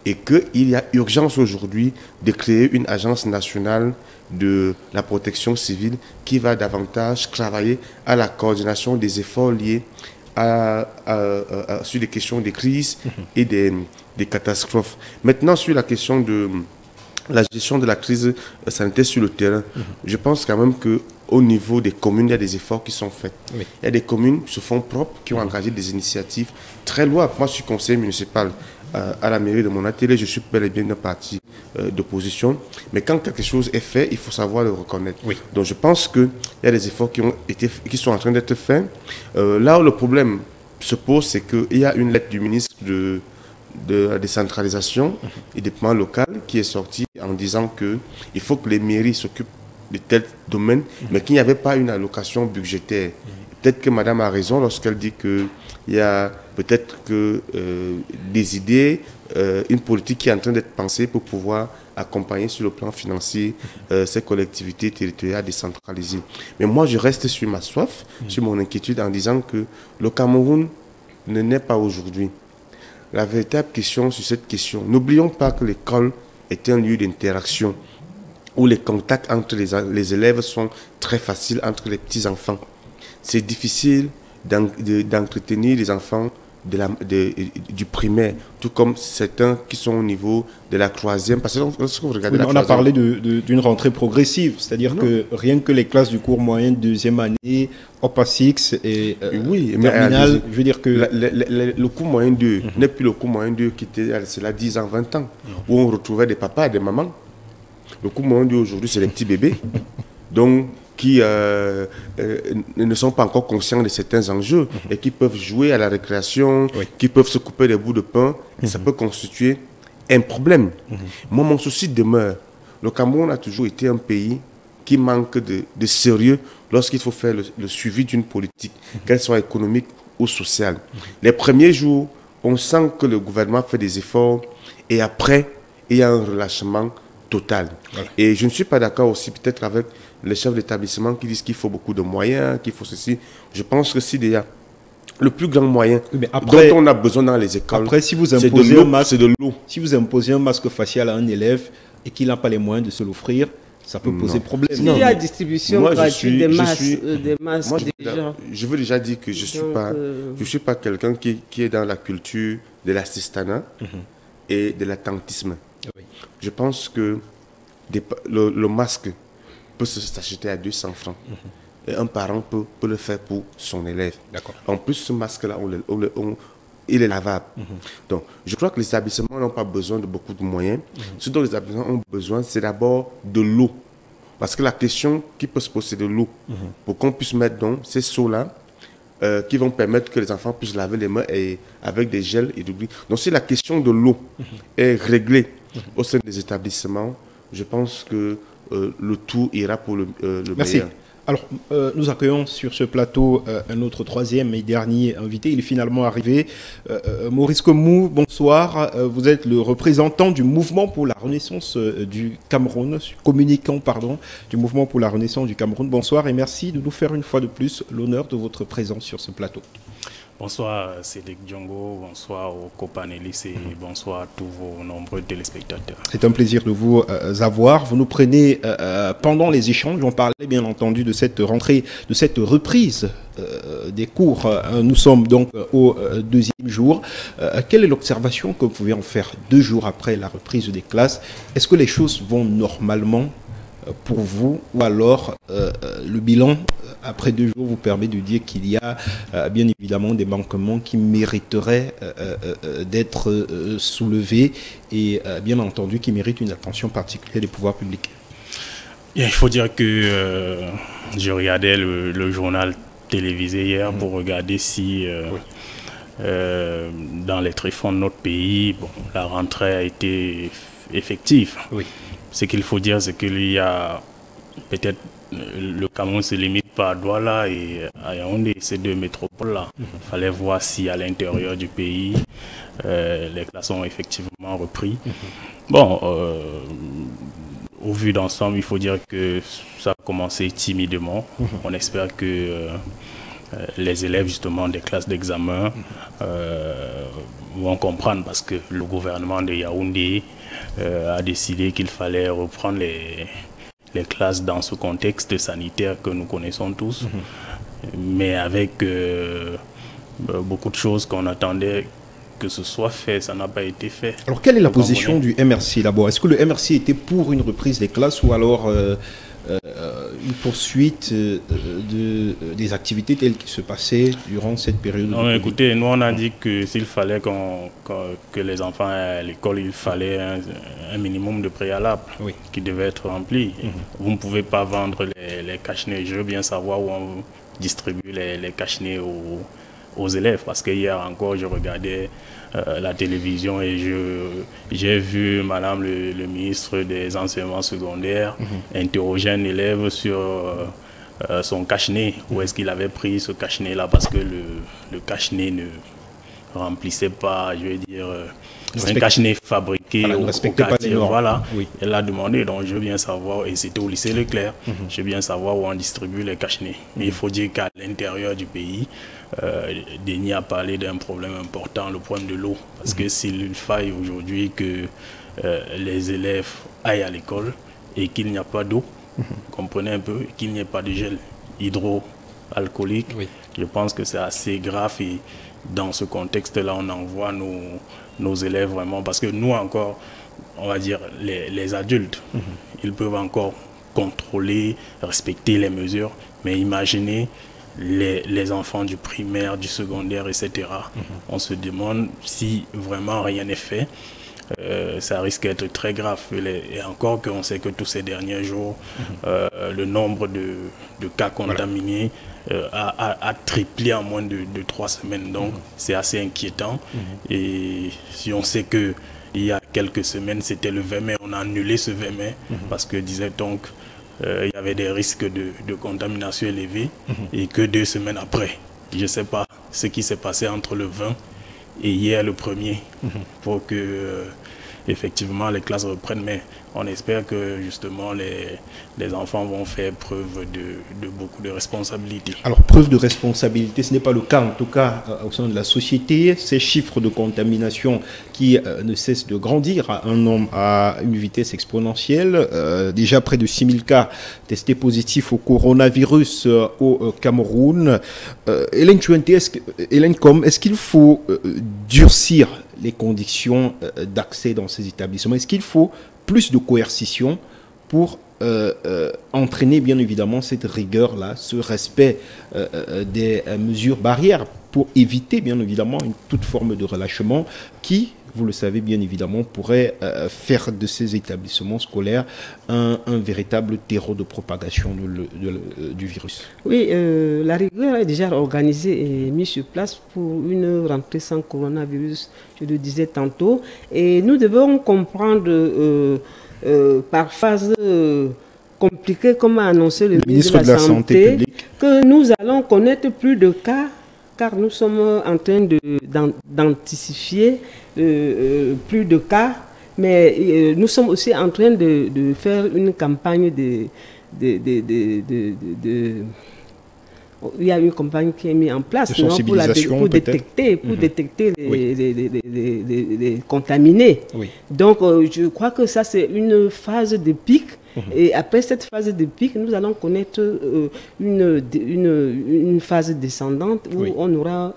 Speaker 3: et qu'il y a urgence aujourd'hui de créer une agence nationale de la protection civile qui va davantage travailler à la coordination des efforts liés sur les questions des crises et des catastrophes. Maintenant, sur la question de la gestion de la crise sanitaire sur le terrain, je pense quand même qu'au niveau des communes, il y a des efforts qui sont faits. Oui. Il y a des communes sur fonds propres qui ont engagé des initiatives très loin. Moi, je suis conseiller municipal à la mairie de mon atelier, je suis bel et bien d'un parti d'opposition. Mais quand quelque chose est fait, il faut savoir le reconnaître. Oui. Donc je pense qu'il y a des efforts qui sont en train d'être faits. Là où le problème se pose, c'est qu'il y a une lettre du ministre de la décentralisation et des plans locaux qui est sortie en disant qu'il faut que les mairies s'occupent de tels domaines, mais qu'il n'y avait pas une allocation budgétaire. Peut-être que madame a raison lorsqu'elle dit qu'il y a peut-être que des idées, une politique qui est en train d'être pensée pour pouvoir accompagner sur le plan financier ces collectivités territoriales décentralisées. Mais moi, je reste sur ma soif, sur mon inquiétude en disant que le Cameroun ne naît pas aujourd'hui. La véritable question sur cette question, n'oublions pas que l'école est un lieu d'interaction où les contacts entre les élèves sont très faciles entre les petits-enfants. C'est difficile d'entretenir les enfants du primaire, tout comme certains qui sont au niveau de la troisième. Parce que lorsque vous regardez
Speaker 1: on a parlé d'une rentrée progressive, c'est-à-dire que rien que les classes du cours moyen de deuxième année, OPA 6 et terminale, je veux dire que...
Speaker 3: Le cours moyen 2 n'est plus le cours moyen 2 qui était, c'est 10 ans, 20 ans, où on retrouvait des papas et des mamans. Le cours moyen 2 aujourd'hui, c'est les petits bébés. Donc, qui ne sont pas encore conscients de certains enjeux et qui peuvent jouer à la récréation, qui peuvent se couper des bouts de pain, et ça peut constituer un problème. Moi, mon souci demeure. Le Cameroun a toujours été un pays qui manque de sérieux lorsqu'il faut faire le suivi d'une politique, qu'elle soit économique ou sociale. Les premiers jours, on sent que le gouvernement fait des efforts et après, il y a un relâchement total. Voilà. Et je ne suis pas d'accord aussi peut-être avec les chefs d'établissement qui disent qu'il faut beaucoup de moyens, qu'il faut ceci. Je pense que s'il y a le plus grand moyen dont on a besoin dans les écoles,
Speaker 1: après, si vous imposez c'est de l'eau. Si vous imposez un masque facial à un élève et qu'il n'a pas les moyens de se l'offrir, ça peut poser problème.
Speaker 2: S'il y a distribution gratuite des masques,
Speaker 3: je veux déjà dire que je ne suis pas quelqu'un qui est dans la culture de l'assistanat et de l'attentisme. Oui. Je pense que le masque peut s'acheter à 200 francs. Et un parent peut le faire pour son élève. En plus, ce masque-là, il est lavable. Donc, je crois que les établissements n'ont pas besoin de beaucoup de moyens. Ce dont les établissements ont besoin, c'est d'abord de l'eau. Parce que la question qui peut se poser, c'est de l'eau. Pour qu'on puisse mettre donc ces seaux-là, qui vont permettre que les enfants puissent laver les mains avec des gels et d'oubli. Donc, si la question de l'eau est réglée au sein des établissements, je pense que le tout ira pour le
Speaker 1: Merci.
Speaker 3: meilleur.
Speaker 1: Alors, nous accueillons sur ce plateau un autre troisième et dernier invité. Il est finalement arrivé. Maurice Komou, bonsoir. Vous êtes le représentant du mouvement pour la renaissance du Cameroun, communicant, pardon, du mouvement pour la renaissance du Cameroun. Bonsoir et merci de nous faire une fois de plus l'honneur de votre présence sur ce plateau.
Speaker 9: Bonsoir Cédric Diongo, bonsoir aux copanélistes et bonsoir à tous vos nombreux téléspectateurs.
Speaker 1: C'est un plaisir de vous avoir. Vous nous prenez pendant les échanges, on parlait bien entendu de cette rentrée, de cette reprise des cours. Nous sommes donc au deuxième jour. Quelle est l'observation que vous pouvez en faire 2 jours après la reprise des classes? Est-ce que les choses vont normalement pour vous ou alors le bilan après 2 jours vous permet de dire qu'il y a bien évidemment des manquements qui mériteraient d'être soulevés et bien entendu qui méritent une attention particulière des pouvoirs publics?
Speaker 9: Il faut dire que je regardais le journal télévisé hier pour regarder si dans les tréfonds de notre pays, la rentrée a été effective. Oui. Ce qu'il faut dire, c'est qu'il y a peut-être le Cameroun se limite pas à Douala et à Yaoundé, ces 2 métropoles-là. Il fallait voir si à l'intérieur du pays, les classes ont effectivement repris. Bon, au vu d'ensemble, il faut dire que ça a commencé timidement. On espère que les élèves justement des classes d'examen vont comprendre, parce que le gouvernement de Yaoundé a décidé qu'il fallait reprendre les classes dans ce contexte sanitaire que nous connaissons tous, mais avec beaucoup de choses qu'on attendait que ce soit fait, ça n'a pas été fait. Alors quelle est la position du MRC d'abord? Est-ce que le MRC était pour une reprise des classes ou alors une poursuite des activités telles qui se passaient durant cette période? Non, écoutez, nous on a dit que s'il fallait que les enfants aient à l'école, il fallait un minimum de préalable qui devait être rempli. Vous ne pouvez pas vendre les cache-nez. Je veux bien savoir où on distribue les cache-nez aux élèves, parce que hier encore je regardais la télévision et j'ai vu madame le ministre des enseignements secondaires interroger un élève sur son cache-nez, où est-ce qu'il avait pris ce cache-nez là, parce que le cache-nez ne remplissait pas, je vais dire, c'est un cache-nez fabriqué au quartier, voilà. Elle a demandé, donc je veux bien savoir, et c'était au lycée Leclerc, je veux bien savoir où on distribue les cache-nez. Mais il faut dire qu'à l'intérieur du pays, Denis a parlé d'un problème important, le problème de l'eau, parce que s'il faille aujourd'hui que les élèves aillent à l'école et qu'il n'y a pas d'eau, comprenez un peu, qu'il n'y ait pas de gel hydroalcoolique, je pense que c'est assez grave, et dans ce contexte-là, on envoie nos élèves vraiment, parce que nous encore, on va dire, les adultes, ils peuvent encore contrôler, respecter les mesures, mais imaginez les enfants du primaire, du secondaire, etc. On se demande si vraiment rien n'est fait. Ça risque d'être très grave. Et encore qu'on sait que tous ces derniers jours, le nombre de cas contaminés a triplé en moins de 3 semaines. Donc c'est assez inquiétant. Et si on sait que il y a quelques semaines, c'était le 20 mai, on a annulé ce 20 mai parce que, disait-on, il y avait des risques de contamination élevés, et que 2 semaines après, je ne sais pas ce qui s'est passé entre le 20 et hier le 1er pour que effectivement les classes reprennent, mais on espère que justement les enfants vont faire preuve de beaucoup de responsabilité.
Speaker 1: Alors preuve de responsabilité, ce n'est pas le cas en tout cas au sein de la société. Ces chiffres de contamination qui ne cessent de grandir à une vitesse exponentielle. Déjà près de 6000 cas testés positifs au coronavirus au Cameroun. Hélène Chouenté, est-ce qu'il faut durcir les conditions d'accès dans ces établissements? Est-ce qu'il faut plus de coercition pour entraîner bien évidemment cette rigueur-là, ce respect des mesures barrières, pour éviter bien évidemment toute forme de relâchement qui, vous le savez bien évidemment, pourrait faire de ces établissements scolaires un véritable terreau de propagation du virus? Oui,
Speaker 2: la rigueur est déjà organisée et mise sur place pour une rentrée sans coronavirus, je le disais tantôt. Et nous devons comprendre par phase compliquée, comme a annoncé le ministre de la Santé publique, que nous allons connaître plus de cas, car nous sommes en train d'anticiper plus de cas, mais nous sommes aussi en train de faire une campagne il y a une campagne qui est mise en place pour détecter les contaminés. Donc je crois que ça c'est une phase de pic. Et après cette phase de pic, nous allons connaître une phase descendante où on aura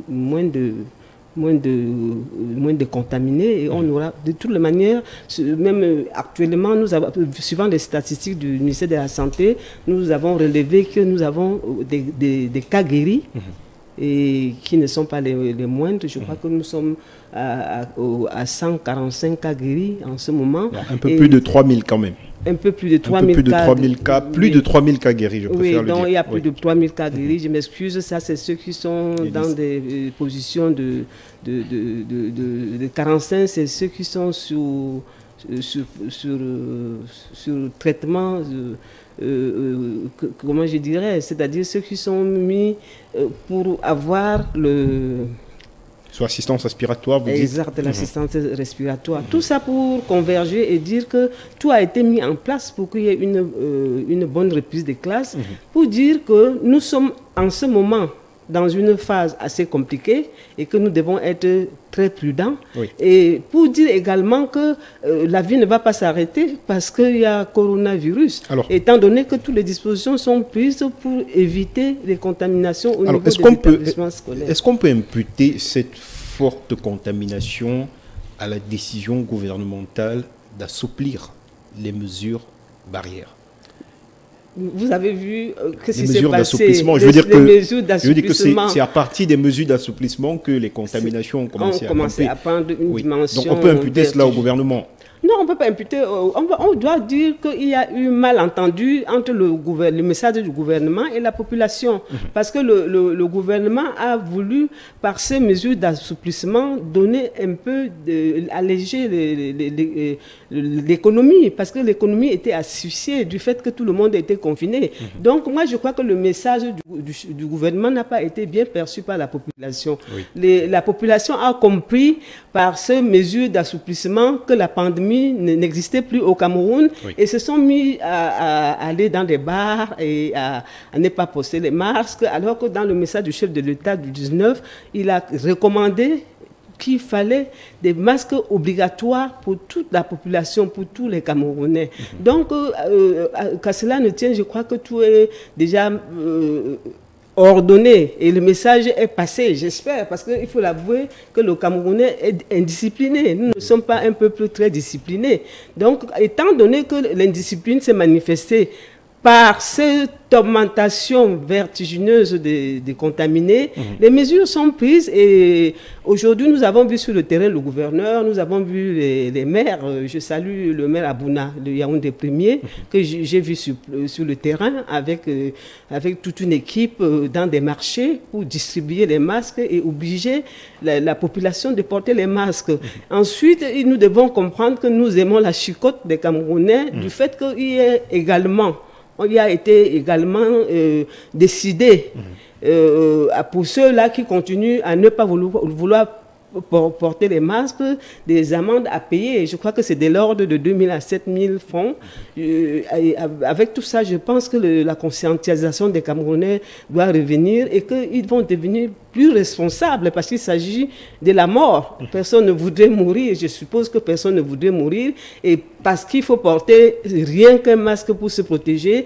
Speaker 2: moins de contaminés, et on aura de toutes les manières, même actuellement, nous avons, suivant les statistiques du ministère de la Santé, nous avons relevé que nous avons des cas guéris et qui ne sont pas les moindres. Je crois que nous sommes à 145 cas guéris en ce moment.
Speaker 1: Un peu plus de 3000 quand même.
Speaker 2: Un peu plus de 3000 cas.
Speaker 1: Plus de 3000 cas guéris, je préfère le dire.
Speaker 2: Oui, donc il y a plus de 3000 cas guéris. Je m'excuse, ça c'est ceux qui sont dans des positions de 45, c'est ceux qui sont sur traitement, comment je dirais, c'est-à-dire ceux qui sont mis pour avoir
Speaker 1: Soit assistance respiratoire, vous dites?
Speaker 2: Exact, de l'assistance respiratoire. Tout ça pour converger et dire que tout a été mis en place pour qu'il y ait une bonne reprise des classes, pour dire que nous sommes en ce moment dans une phase assez compliquée et que nous devons être très prudents. Oui. Et pour dire également que la vie ne va pas s'arrêter parce qu'il y a coronavirus, étant donné que toutes les dispositions sont prises pour éviter les contaminations au niveau des établissements scolaires.
Speaker 1: Est-ce qu'on peut imputer cette forte contamination à la décision gouvernementale d'assouplir les mesures barrières?
Speaker 2: Vous avez vu que
Speaker 1: les mesures d'assouplissement. Je veux dire que c'est à partir des mesures d'assouplissement que les contaminations ont commencé
Speaker 2: à prendre une dimension.
Speaker 1: Donc on peut imputer cela au gouvernement.
Speaker 2: Non, on ne peut pas imputer. On doit dire qu'il y a eu malentendu entre le message du gouvernement et la population. Parce que le gouvernement a voulu, par ces mesures d'assouplissement, donner un peu, alléger l'économie. Parce que l'économie était asphyxiée du fait que tout le monde était confiné. Donc moi, je crois que le message du gouvernement n'a pas été bien perçu par la population. Oui. La population a compris par ces mesures d'assouplissement que la pandémie n'existait plus au Cameroun et se sont mis à aller dans des bars et à ne pas porter les masques, alors que dans le message du chef de l'État du 19, il a recommandé qu'il fallait des masques obligatoires pour toute la population, pour tous les Camerounais. Donc, qu'à cela ne tienne, je crois que tout est déjà ordonné et le message est passé, j'espère, parce qu'il faut l'avouer que le Camerounais est indiscipliné. Nous ne sommes pas un peuple très discipliné. Donc, étant donné que l'indiscipline s'est manifestée par cette augmentation vertigineuse des contaminés, les mesures sont prises et aujourd'hui nous avons vu sur le terrain le gouverneur, nous avons vu les maires, je salue le maire Abouna, le Yaoundé premier, que j'ai vu sur le terrain avec toute une équipe dans des marchés pour distribuer les masques et obliger la population de porter les masques. Ensuite, nous devons comprendre que nous aimons la chicotte des Camerounais du fait qu'il y ait également il a été également décidé pour ceux-là qui continuent à ne pas vouloir porter les masques, des amendes à payer. Je crois que c'est de l'ordre de 2 000 à 7 000 francs. Avec tout ça, je pense que la conscientisation des Camerounais doit revenir et qu'ils vont devenir plus responsables parce qu'il s'agit de la mort. Personne ne voudrait mourir. Je suppose que personne ne voudrait mourir. Et parce qu'il faut porter rien qu'un masque pour se protéger.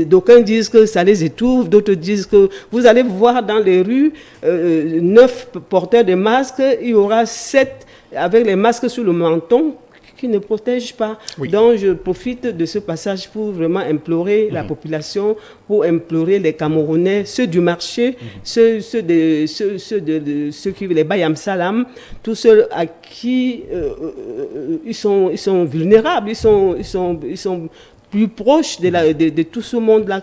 Speaker 2: D'aucuns disent que ça les étouffe, d'autres disent que vous allez voir dans les rues 9 porteurs de masques, il y aura 7 avec les masques sur le menton qui ne protègent pas. Oui. Donc je profite de ce passage pour vraiment implorer la population, pour implorer les Camerounais, ceux du marché, ceux qui les Bayam Salam, tous ceux à qui ils sont vulnérables, ils sont plus proches de tout ce monde-là,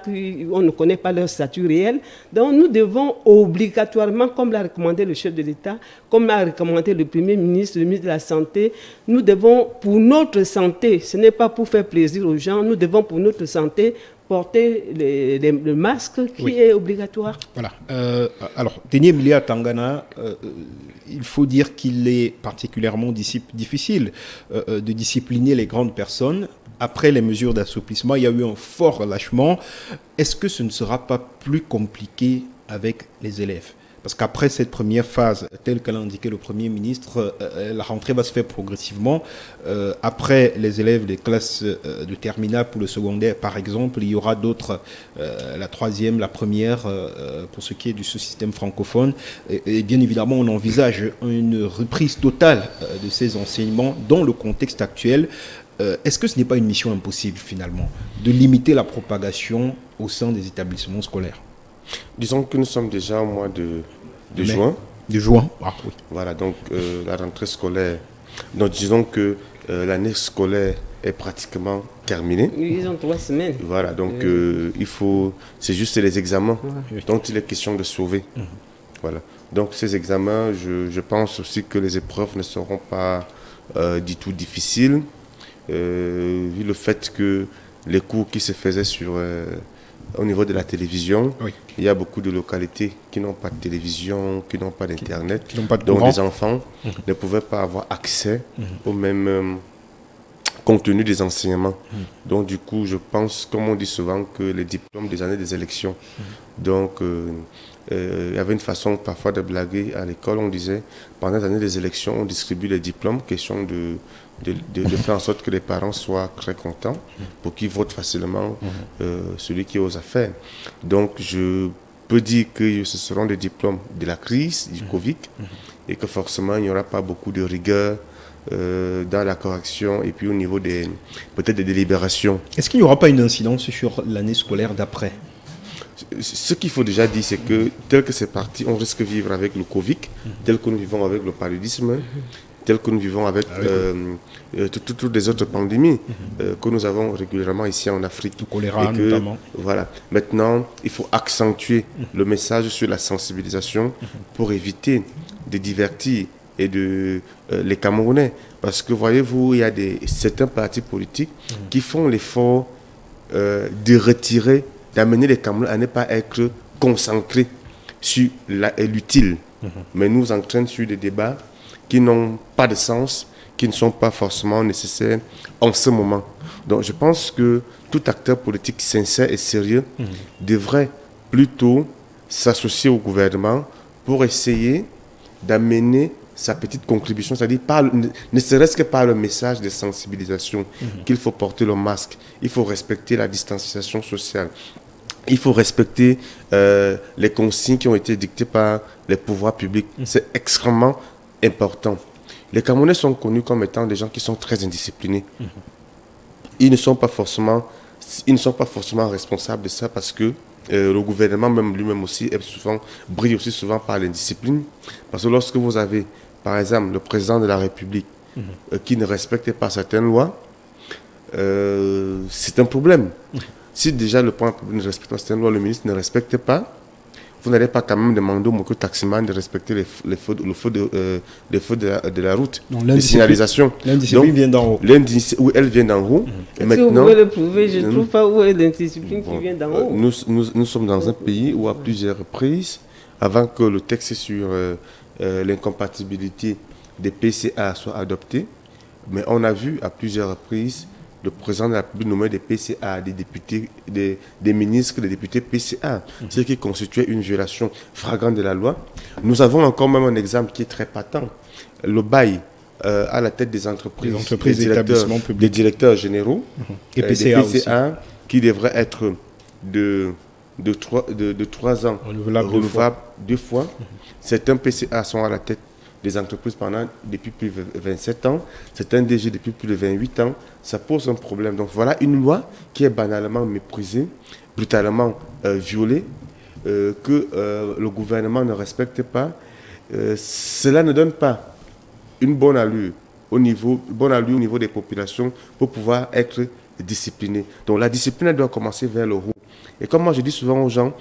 Speaker 2: on ne connaît pas leur statut réel. Donc nous devons obligatoirement, comme l'a recommandé le chef de l'État, comme l'a recommandé le Premier ministre, le ministre de la Santé, nous devons, pour notre santé, ce n'est pas pour faire plaisir aux gens, nous devons pour notre santé porter le masque qui est obligatoire.
Speaker 1: Voilà. Alors, Denis Emilia Tangana, il faut dire qu'il est particulièrement difficile de discipliner les grandes personnes. Après les mesures d'assouplissement, il y a eu un fort relâchement. Est-ce que ce ne sera pas plus compliqué avec les élèves? Parce qu'après cette première phase, telle que l'a indiqué le Premier ministre, la rentrée va se faire progressivement. Après les élèves des classes de terminale pour le secondaire, par exemple, il y aura d'autres, la troisième, la première, pour ce qui est du système francophone. Et bien évidemment, on envisage une reprise totale de ces enseignements dans le contexte actuel. Est-ce que ce n'est pas une mission impossible, finalement, de limiter la propagation au sein des établissements scolaires?
Speaker 3: Disons que nous sommes déjà au mois de juin.
Speaker 1: De juin, ah oui.
Speaker 3: Voilà, donc la rentrée scolaire. Donc disons que l'année scolaire est pratiquement terminée.
Speaker 2: Ils ont 3 semaines.
Speaker 3: Voilà, donc il faut... C'est juste les examens dont il est question de sauver. Voilà. Donc ces examens, je pense aussi que les épreuves ne seront pas du tout difficiles. Vu le fait que les cours qui se faisaient sur au niveau de la télévision.
Speaker 1: Oui.
Speaker 3: Il y a beaucoup de localités qui n'ont pas de télévision, qui n'ont pas d'Internet,
Speaker 1: qui n'ont pas de
Speaker 3: dont
Speaker 1: courant.
Speaker 3: les enfants ne pouvaient pas avoir accès au même contenu des enseignements. Donc du coup, je pense, comme on dit souvent, que les diplômes des années des élections. Donc, il y avait une façon parfois de blaguer à l'école. On disait, pendant les années des élections, on distribue les diplômes, question de faire en sorte que les parents soient très contents pour qu'ils votent facilement celui qui ose faire. Donc, je peux dire que ce seront des diplômes de la crise, du Covid, et que forcément, il n'y aura pas beaucoup de rigueur dans la correction et puis au niveau peut-être des délibérations.
Speaker 1: Est-ce qu'il n'y aura pas une incidence sur l'année scolaire d'après?
Speaker 3: Ce qu'il faut déjà dire, c'est que tel que c'est parti, on risque de vivre avec le Covid, tel que nous vivons avec le paludisme, tel que nous vivons avec toutes les autres pandémies que nous avons régulièrement ici en Afrique.
Speaker 1: Le choléra notamment.
Speaker 3: Voilà. Maintenant, il faut accentuer le message sur la sensibilisation pour éviter de divertir et les Camerounais. Parce que voyez-vous, il y a certains partis politiques qui font l'effort de retirer, d'amener les Camerounais à ne pas être concentrés sur l'utile, mais nous entraînent sur des débats qui n'ont pas de sens, qui ne sont pas forcément nécessaires en ce moment. Donc je pense que tout acteur politique sincère et sérieux devrait plutôt s'associer au gouvernement pour essayer d'amener sa petite contribution, c'est-à-dire ne serait-ce que par le message de sensibilisation qu'il faut porter le masque, il faut respecter la distanciation sociale, il faut respecter les consignes qui ont été dictées par les pouvoirs publics. C'est extrêmement important. Les Camerounais sont connus comme étant des gens qui sont très indisciplinés. Ils ne sont pas forcément responsables de ça parce que le gouvernement même lui-même aussi brille aussi souvent par l'indiscipline. Parce que lorsque vous avez, par exemple, le président de la République qui ne respecte pas certaines lois, c'est un problème. Si déjà le président ne respecte pas certaines lois, le ministre ne respecte pas, vous n'allez pas quand même demander au moto-taximan de respecter les feux de la route, les signalisations.
Speaker 1: L'indiscipline vient d'en haut.
Speaker 3: Oui, elle vient d'en haut.
Speaker 2: Est-ce que vous pouvez le prouver? Je ne trouve pas où est l'indiscipline qui vient d'en haut.
Speaker 3: Nous sommes dans un pays où à plusieurs reprises, avant que le texte sur l'incompatibilité des PCA soit adopté, mais on a vu à plusieurs reprises le président de la République nommait des PCA, des députés, des ministres, des députés PCA, ce qui constituait une violation flagrante de la loi. Nous avons encore même un exemple qui est très patent. Le bail à la tête des entreprises, des directeurs généraux,
Speaker 1: et
Speaker 3: des PCA qui devraient être de 3 ans, renouvelables 2 fois. Certains PCA sont à la tête des entreprises depuis plus de 27 ans, c'est un DG depuis plus de 28 ans, ça pose un problème. Donc voilà une loi qui est banalement méprisée, brutalement violée, que le gouvernement ne respecte pas. Cela ne donne pas une bonne allure au niveau des populations pour pouvoir être discipliné. Donc la discipline doit commencer vers le haut. Et comme moi je dis souvent aux gens,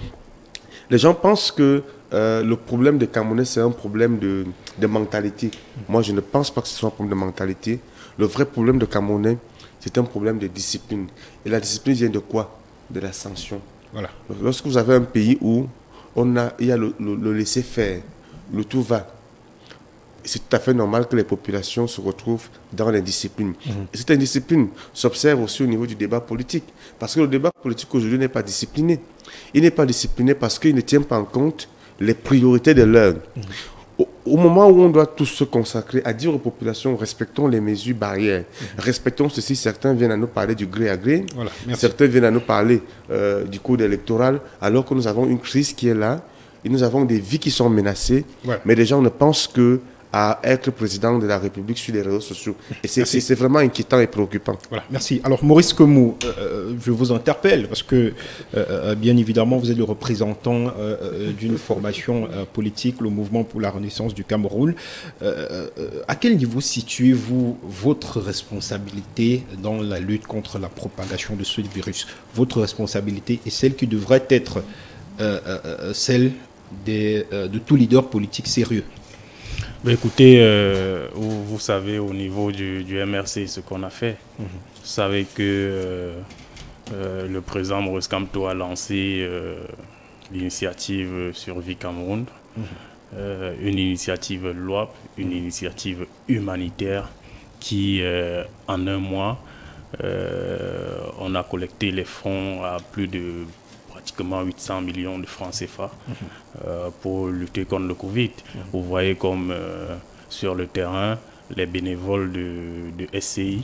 Speaker 3: les gens pensent que le problème des Camerounais, c'est un problème de mentalité. Moi, je ne pense pas que ce soit un problème de mentalité. Le vrai problème des Camerounais, c'est un problème de discipline. Et la discipline vient de quoi? De la sanction.
Speaker 1: Voilà.
Speaker 3: Lorsque vous avez un pays où il y a le laisser-faire, le tout va, c'est tout à fait normal que les populations se retrouvent dans l'indiscipline. Et cette indiscipline s'observe aussi au niveau du débat politique. Parce que le débat politique aujourd'hui n'est pas discipliné. Il n'est pas discipliné parce qu'il ne tient pas en compte les priorités de l'heure. Au moment où on doit tous se consacrer à dire aux populations, respectons les mesures barrières, respectons ceci, certains viennent à nous parler du gré à gré, certains viennent à nous parler du code électoral, alors que nous avons une crise qui est là, et nous avons des vies qui sont menacées, mais les gens ne pensent que à être président de la République sur les réseaux sociaux. Et c'est vraiment inquiétant et préoccupant.
Speaker 1: Voilà, merci. Alors Maurice Kemou, je vous interpelle parce que bien évidemment vous êtes le représentant d'une formation politique, le Mouvement pour la Renaissance du Cameroun. À quel niveau situez-vous votre responsabilité dans la lutte contre la propagation de ce virus? Votre responsabilité est celle qui devrait être celle de tout leader politique sérieux.
Speaker 9: Ben écoutez, vous savez au niveau du MRC ce qu'on a fait. Vous savez que le président Maurice Kamto a lancé l'initiative Survie Cameroun, une initiative LOAP, une initiative humanitaire qui, en un mois, on a collecté les fonds à plus de pratiquement 800 millions de francs CFA pour lutter contre le Covid. Vous voyez comme sur le terrain, les bénévoles de SCI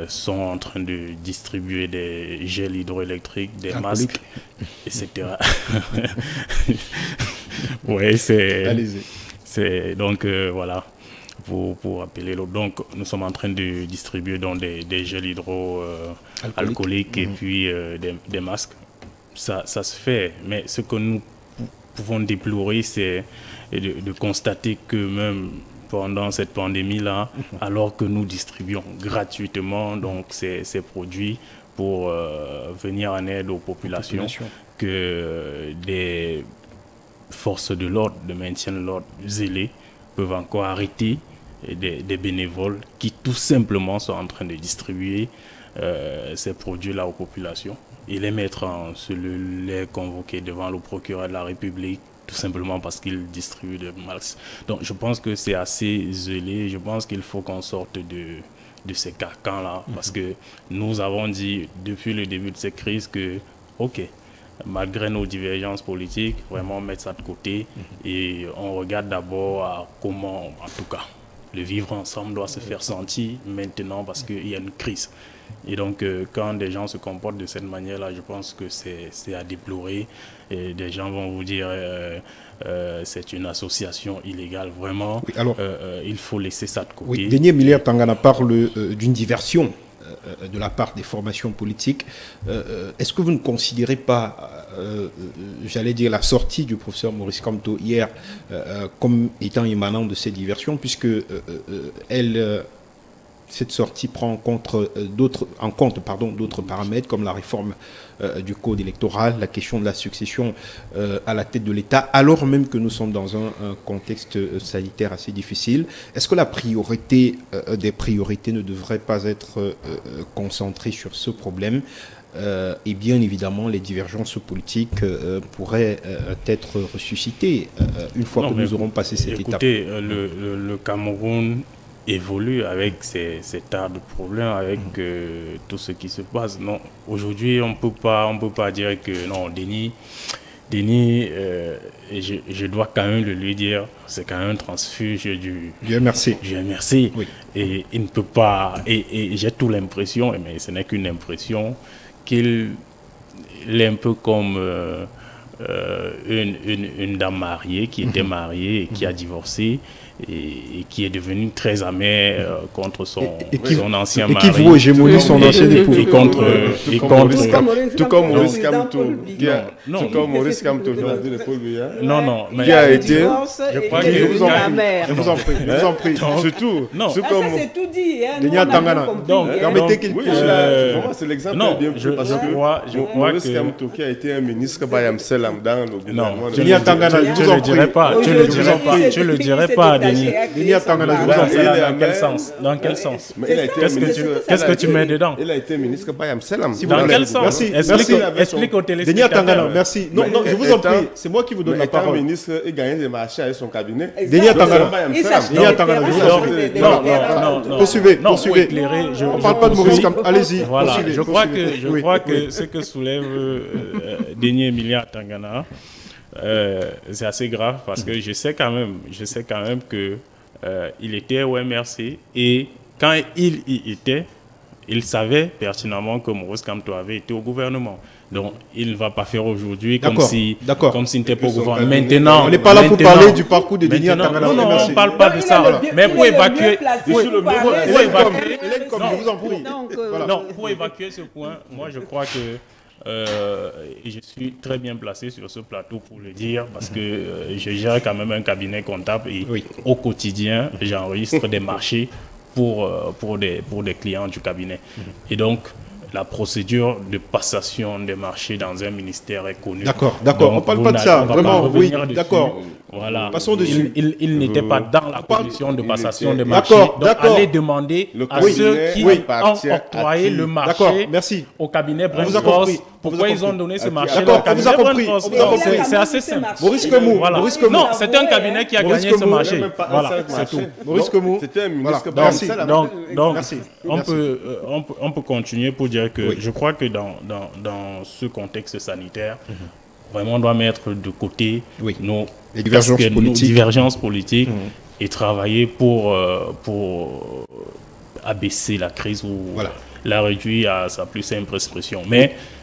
Speaker 9: sont en train de distribuer des gels hydroélectriques, des masques, etc. Oui, c'est donc voilà, pour appeler l'autre. Donc nous sommes en train de distribuer donc des gels hydroalcooliques et puis des masques. Ça se fait, mais ce que nous pouvons déplorer, c'est de constater que même pendant cette pandémie-là, alors que nous distribuons gratuitement donc, ces produits pour venir en aide aux populations, que des forces de l'ordre, de maintien de l'ordre zélés, peuvent encore arrêter des bénévoles qui tout simplement sont en train de distribuer ces produits-là aux populations et les mettre en cellule, les convoquer devant le procureur de la République, tout simplement parce qu'ils distribuent des masques. Donc je pense que c'est assez zélé. Je pense qu'il faut qu'on sorte de ces carcans-là, parce que nous avons dit depuis le début de cette crise que, ok, malgré nos divergences politiques, vraiment mettre ça de côté et on regarde d'abord à comment, en tout cas, le vivre ensemble doit se faire sentir maintenant parce qu'il y a une crise. Et donc, quand des gens se comportent de cette manière-là, je pense que c'est à déplorer. Et des gens vont vous dire c'est une association illégale. Vraiment, oui, alors, il faut laisser ça de côté.
Speaker 1: Oui, Denis Milliard Tangana parle d'une diversion de la part des formations politiques. Est-ce que vous ne considérez pas, j'allais dire, la sortie du professeur Maurice Kamto hier comme étant émanant de ces diversions, puisque cette sortie prend en compte d'autres paramètres comme la réforme du code électoral, la question de la succession à la tête de l'État, alors même que nous sommes dans un contexte sanitaire assez difficile. Est-ce que la priorité des priorités ne devrait pas être concentrée sur ce problème et bien évidemment, les divergences politiques pourraient être ressuscitées une fois que nous aurons passé cette étape.
Speaker 9: Écoutez, le Cameroun évolue avec ces tas de problèmes, avec tout ce qui se passe. Non, aujourd'hui, on peut pas dire que non, Denis, je dois quand même le lui dire, c'est quand même un transfuge du MRC. Oui. Et il ne peut pas, et j'ai toute l'impression, mais ce n'est qu'une impression, qu'il est un peu comme une dame mariée qui était mariée et qui a divorcé et qui est devenue très amère contre son ancien mari. Et qui vous hégémonie son ancien époux.
Speaker 3: Tout comme Maurice Kamto. Tout comme Maurice Kamto vient de l'épaule Biya.
Speaker 9: Non, mais
Speaker 3: qui a été.
Speaker 9: Je crois que
Speaker 3: je vous en prie. Surtout.
Speaker 2: Ça c'est tout dit.
Speaker 1: Denis Tangana.
Speaker 3: Permettez qu'il puisse. Vraiment, c'est l'exemple bien plus. Parce que Maurice Kamto qui a été un ministre Bayam Selam dans le gouvernement.
Speaker 1: Denis Tangana, je vous en prie.
Speaker 9: Tu le dirais pas, Denis. Dans quel sens? Dans quel sens? Qu'est-ce que tu mets dedans?
Speaker 3: Il a été ministre Bayam Selam.
Speaker 9: Dans quel sens? Explique aux téléspectateurs.
Speaker 1: Denis Tangana, merci. Non, je vous en prie. C'est moi qui vous donne la parole.
Speaker 3: Le ministre, il gagne des marchés avec son cabinet.
Speaker 1: Denis Tangana, je vous en prie.
Speaker 9: Non.
Speaker 1: Poursuivez.
Speaker 9: On
Speaker 1: ne parle pas de Maurice Kamto. Allez-y.
Speaker 9: Voilà. Je crois que ce que soulève Denis Milliard Tangana, c'est assez grave parce que je sais quand même que il était au MRC et quand il y était, il savait pertinemment que Maurice Kamto avait été au gouvernement. Donc il ne va pas faire aujourd'hui comme s'il n'était pas au gouvernement. Maintenant,
Speaker 1: on n'est pas là pour parler du parcours de Denis Tangana.
Speaker 9: Non, on ne parle pas de ça. Mais pour évacuer, pour évacuer ce point, moi je crois que je suis très bien placé sur ce plateau pour le dire parce que je gère quand même un cabinet comptable et au quotidien, j'enregistre des marchés pour des clients du cabinet. Et donc, la procédure de passation des marchés dans un ministère est connue.
Speaker 1: D'accord, on ne parle pas de ça, vraiment, oui, d'accord.
Speaker 9: Voilà.
Speaker 1: Passons dessus.
Speaker 9: Il n'était pas dans la commission de passation de marché.
Speaker 1: D'accord.
Speaker 9: Allez demander à ceux qui ont octroyé le marché au cabinet Brent-Cross pourquoi ils ont donné ce marché.
Speaker 1: D'accord, on vous a compris.
Speaker 9: C'est assez simple.
Speaker 1: Maurice Kemou.
Speaker 9: Non, c'est un cabinet qui a gagné ce marché. Voilà, c'est tout.
Speaker 1: Maurice Kemou.
Speaker 3: C'était un ministre.
Speaker 9: Donc, on peut continuer pour dire que je crois que dans ce contexte sanitaire, vraiment on doit mettre de côté nos divergences politiques et travailler pour abaisser la crise ou la réduire à sa plus simple expression.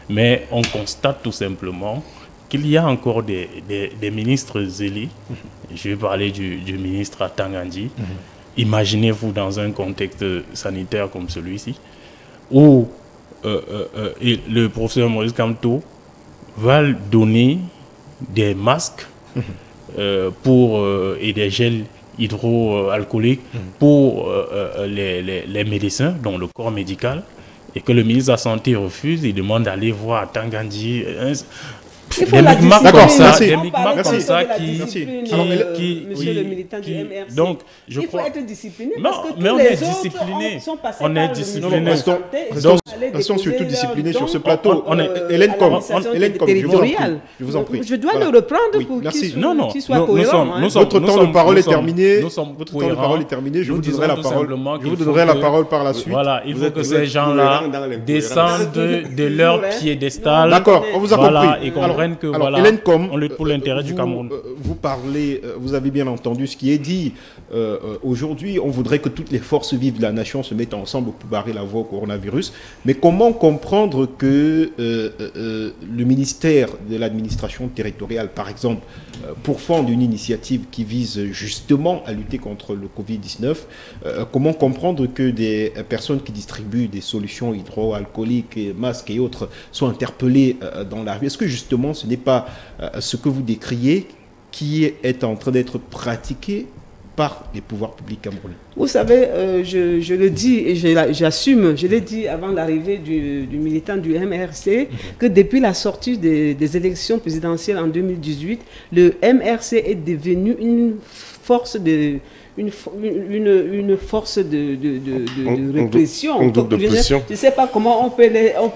Speaker 9: Mais on constate tout simplement qu'il y a encore des ministres zélés. Je vais parler du ministre Atangandi. Imaginez-vous dans un contexte sanitaire comme celui-ci, où le professeur Maurice Kamto va donner des masques et des gels hydroalcooliques pour les médecins, dont le corps médical, et que le ministre de la Santé refuse et demande d'aller voir Tangandi. Des micmacs comme ça,
Speaker 2: monsieur le militant du MRC.
Speaker 9: Donc,
Speaker 2: il faut être discipliné.
Speaker 9: Non, mais on est discipliné.
Speaker 2: On est discipliné.
Speaker 1: Restons surtout disciplinés sur ce plateau. Hélène Com, je vous en prie.
Speaker 2: Je dois le reprendre pour qu'il soit cohérent.
Speaker 1: Votre temps de parole est terminé. Votre temps de parole est terminé. Je vous donnerai la parole. Je vous donnerai la parole par la suite.
Speaker 9: Voilà, il faut que ces gens-là descendent de leur piédestal.
Speaker 1: D'accord, on vous a compris.
Speaker 9: Que
Speaker 1: alors, Hélène Com,
Speaker 9: on lutte pour l'intérêt du Cameroun.
Speaker 1: Vous parlez, vous avez bien entendu ce qui est dit. Aujourd'hui, on voudrait que toutes les forces vives de la nation se mettent ensemble pour barrer la voie au coronavirus. Mais comment comprendre que le ministère de l'administration territoriale, par exemple, pourfende une initiative qui vise justement à lutter contre le Covid-19, comment comprendre que des personnes qui distribuent des solutions hydroalcooliques, et masques et autres soient interpellées dans la rue? Est-ce que justement ce n'est pas ce que vous décriez qui est en train d'être pratiqué par les pouvoirs publics camerounais?
Speaker 2: Vous savez, je le dis et j'assume, je l'ai dit avant l'arrivée du militant du MRC, que depuis la sortie des élections présidentielles en 2018, le MRC est devenu une force de répression. Je ne sais pas comment on peut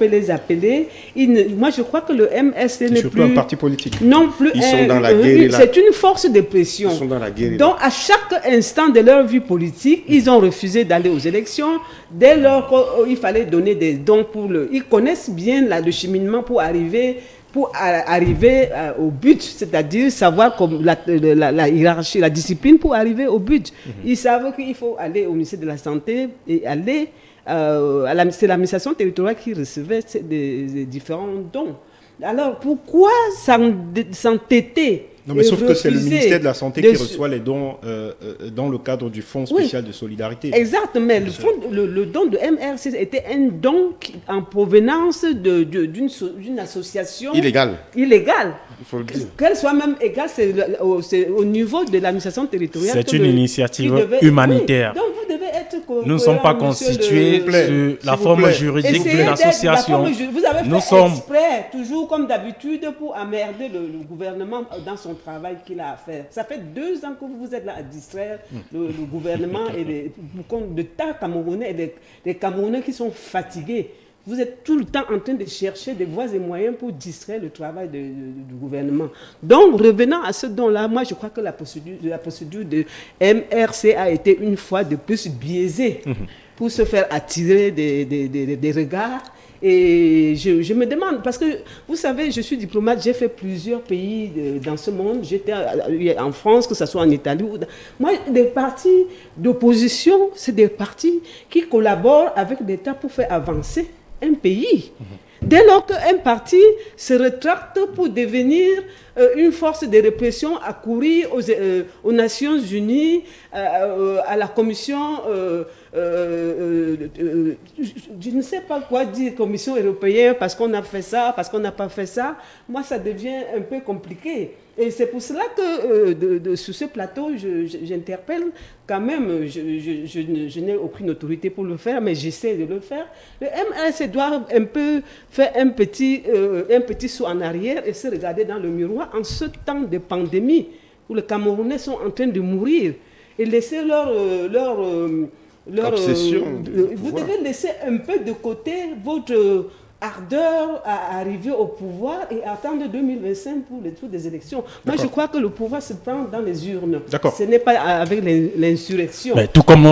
Speaker 2: les appeler. Moi, je crois que le MRC n'est plus...
Speaker 1: un parti politique.
Speaker 2: Non plus.
Speaker 3: Ils sont dans la guérilla.
Speaker 2: C'est une force de pression.
Speaker 3: Ils sont dans la guérilla.
Speaker 2: Donc, à chaque instant de leur vie politique, ils ont refusé d'aller aux élections. Dès lors qu'il fallait donner des dons pour Ils connaissent bien le cheminement pour arriver au but, c'est-à-dire savoir comme la hiérarchie, la discipline pour arriver au but. Ils savent qu'il faut aller au ministère de la Santé et aller c'est l'administration territoriale qui recevait des différents dons. Alors pourquoi s'entêter?
Speaker 1: Non, mais sauf que c'est le ministère de la Santé qui reçoit les dons dans le cadre du Fonds spécial de solidarité.
Speaker 2: Exact, mais le don de MRC était un don en provenance d'une association
Speaker 3: illégale.
Speaker 2: Il faut le dire. Qu'elle soit même égale, c'est au niveau de l'administration territoriale.
Speaker 9: C'est une initiative humanitaire.
Speaker 2: Oui. Donc vous devez être
Speaker 9: nous ne sommes pas constitués sur la forme juridique d'une association.
Speaker 2: Vous avez fait exprès, toujours comme d'habitude, pour emmerder le gouvernement dans son travail qu'il a à faire. Ça fait 2 ans que vous êtes là à distraire le gouvernement et de tas Camerounais et des Camerounais qui sont fatigués. Vous êtes tout le temps en train de chercher des voies et moyens pour distraire le travail du gouvernement. Donc, revenant à ce don-là, moi, je crois que la procédure de MRC a été une fois de plus biaisée pour se faire attirer des regards. Et je me demande, parce que vous savez, je suis diplomate, j'ai fait plusieurs pays dans ce monde. J'étais en France, que ce soit en Italie. Moi, des partis d'opposition, c'est des partis qui collaborent avec l'État pour faire avancer un pays. Dès lors qu'un parti se rétracte pour devenir une force de répression, à courir aux Nations Unies, à la Commission, je ne sais pas quoi dire, Commission européenne, parce qu'on a fait ça, parce qu'on n'a pas fait ça, moi ça devient un peu compliqué. Et c'est pour cela que sur ce plateau, j'interpelle quand même, je n'ai aucune autorité pour le faire, mais j'essaie de le faire. Le MRC doit un peu faire un petit saut en arrière et se regarder dans le miroir en ce temps de pandémie. où les Camerounais sont en train de mourir et laisser leur
Speaker 3: obsession.
Speaker 2: Vous devez laisser un peu de côté votre ardeur à arriver au pouvoir et attendre 2025 pour le tour des élections. Moi, je crois que le pouvoir se prend dans les urnes. Ce n'est pas avec l'insurrection.
Speaker 9: Tout comme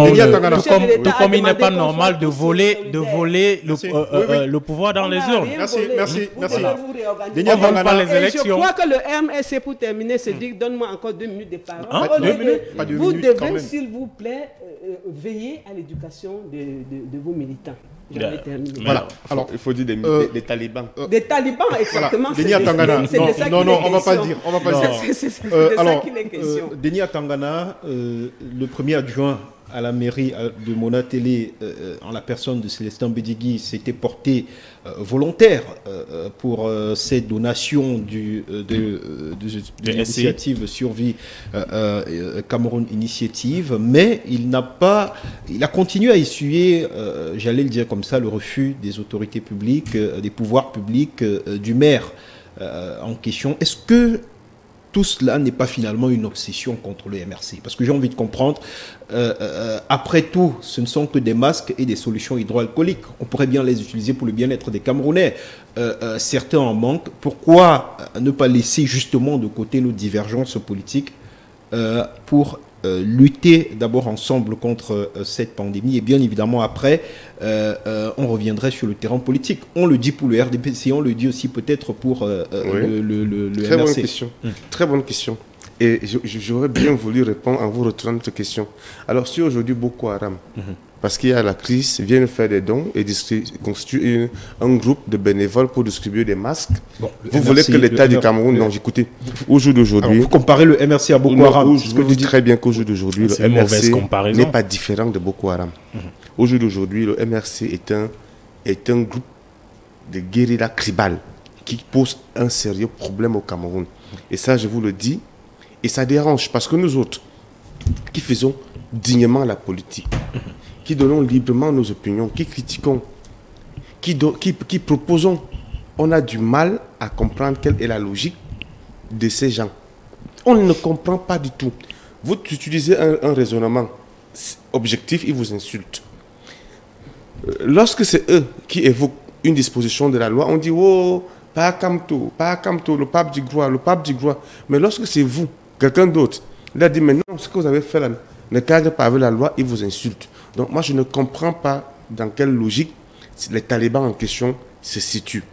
Speaker 9: il n'est pas normal de voler le pouvoir dans les urnes.
Speaker 1: Merci.
Speaker 9: On ne vole pas les élections.
Speaker 2: Je crois que le MRC, pour terminer, se dit donne-moi encore 2 minutes de parole. Vous devez, s'il vous plaît, veiller à l'éducation de vos militants.
Speaker 3: Voilà. Alors, il faut dire des talibans.
Speaker 2: Des talibans, exactement.
Speaker 1: Denis Atangana. Non, on va pas dire.
Speaker 2: C'est de ça qu'il est question.
Speaker 1: Denis Atangana, le premier adjoint à la mairie de Mona Télé, en la personne de Célestin Bédigui, s'était porté volontaire pour cette donation de l'initiative Survie Cameroun Initiative, mais il a continué à essuyer, j'allais le dire comme ça, le refus des autorités publiques, des pouvoirs publics, du maire en question. Est-ce que tout cela n'est pas finalement une obsession contre le MRC? Parce que j'ai envie de comprendre, après tout, ce ne sont que des masques et des solutions hydroalcooliques. On pourrait bien les utiliser pour le bien-être des Camerounais. Certains en manquent. Pourquoi ne pas laisser justement de côté nos divergences politiques pour lutter d'abord ensemble contre cette pandémie, et bien évidemment après on reviendrait sur le terrain politique. On le dit pour le RDPC, on le dit aussi peut-être pour le
Speaker 3: Très
Speaker 1: MRC.
Speaker 3: bonne question. Très bonne question. Et j'aurais bien voulu répondre en vous retournant cette question. Alors si aujourd'hui Boko Haram, parce qu'il y a la crise, viennent faire des dons et constituent un groupe de bénévoles pour distribuer des masques. Vous voulez que l'État du Cameroun... Non, écoutez, au jour d'aujourd'hui...
Speaker 1: Vous comparez le MRC à Boko Haram.
Speaker 3: Je vous dis très bien qu'au jour d'aujourd'hui, le MRC n'est pas différent de Boko Haram. Au jour d'aujourd'hui, le MRC est un groupe de guérilla tribal qui pose un sérieux problème au Cameroun. Et ça, je vous le dis, et ça dérange, parce que nous autres, qui faisons dignement la politique, qui donnons librement nos opinions, qui critiquons, qui proposons, on a du mal à comprendre quelle est la logique de ces gens. On ne comprend pas du tout. Vous utilisez un raisonnement objectif, ils vous insultent. Lorsque c'est eux qui évoquent une disposition de la loi, on dit « Oh, pas Kamto, le pape du droit. Mais lorsque c'est vous, quelqu'un d'autre, il a dit « Mais non, ce que vous avez fait là, ne cadre pas avec la loi, ils vous insultent. » Donc moi, je ne comprends pas dans quelle logique les talibans en question se situent.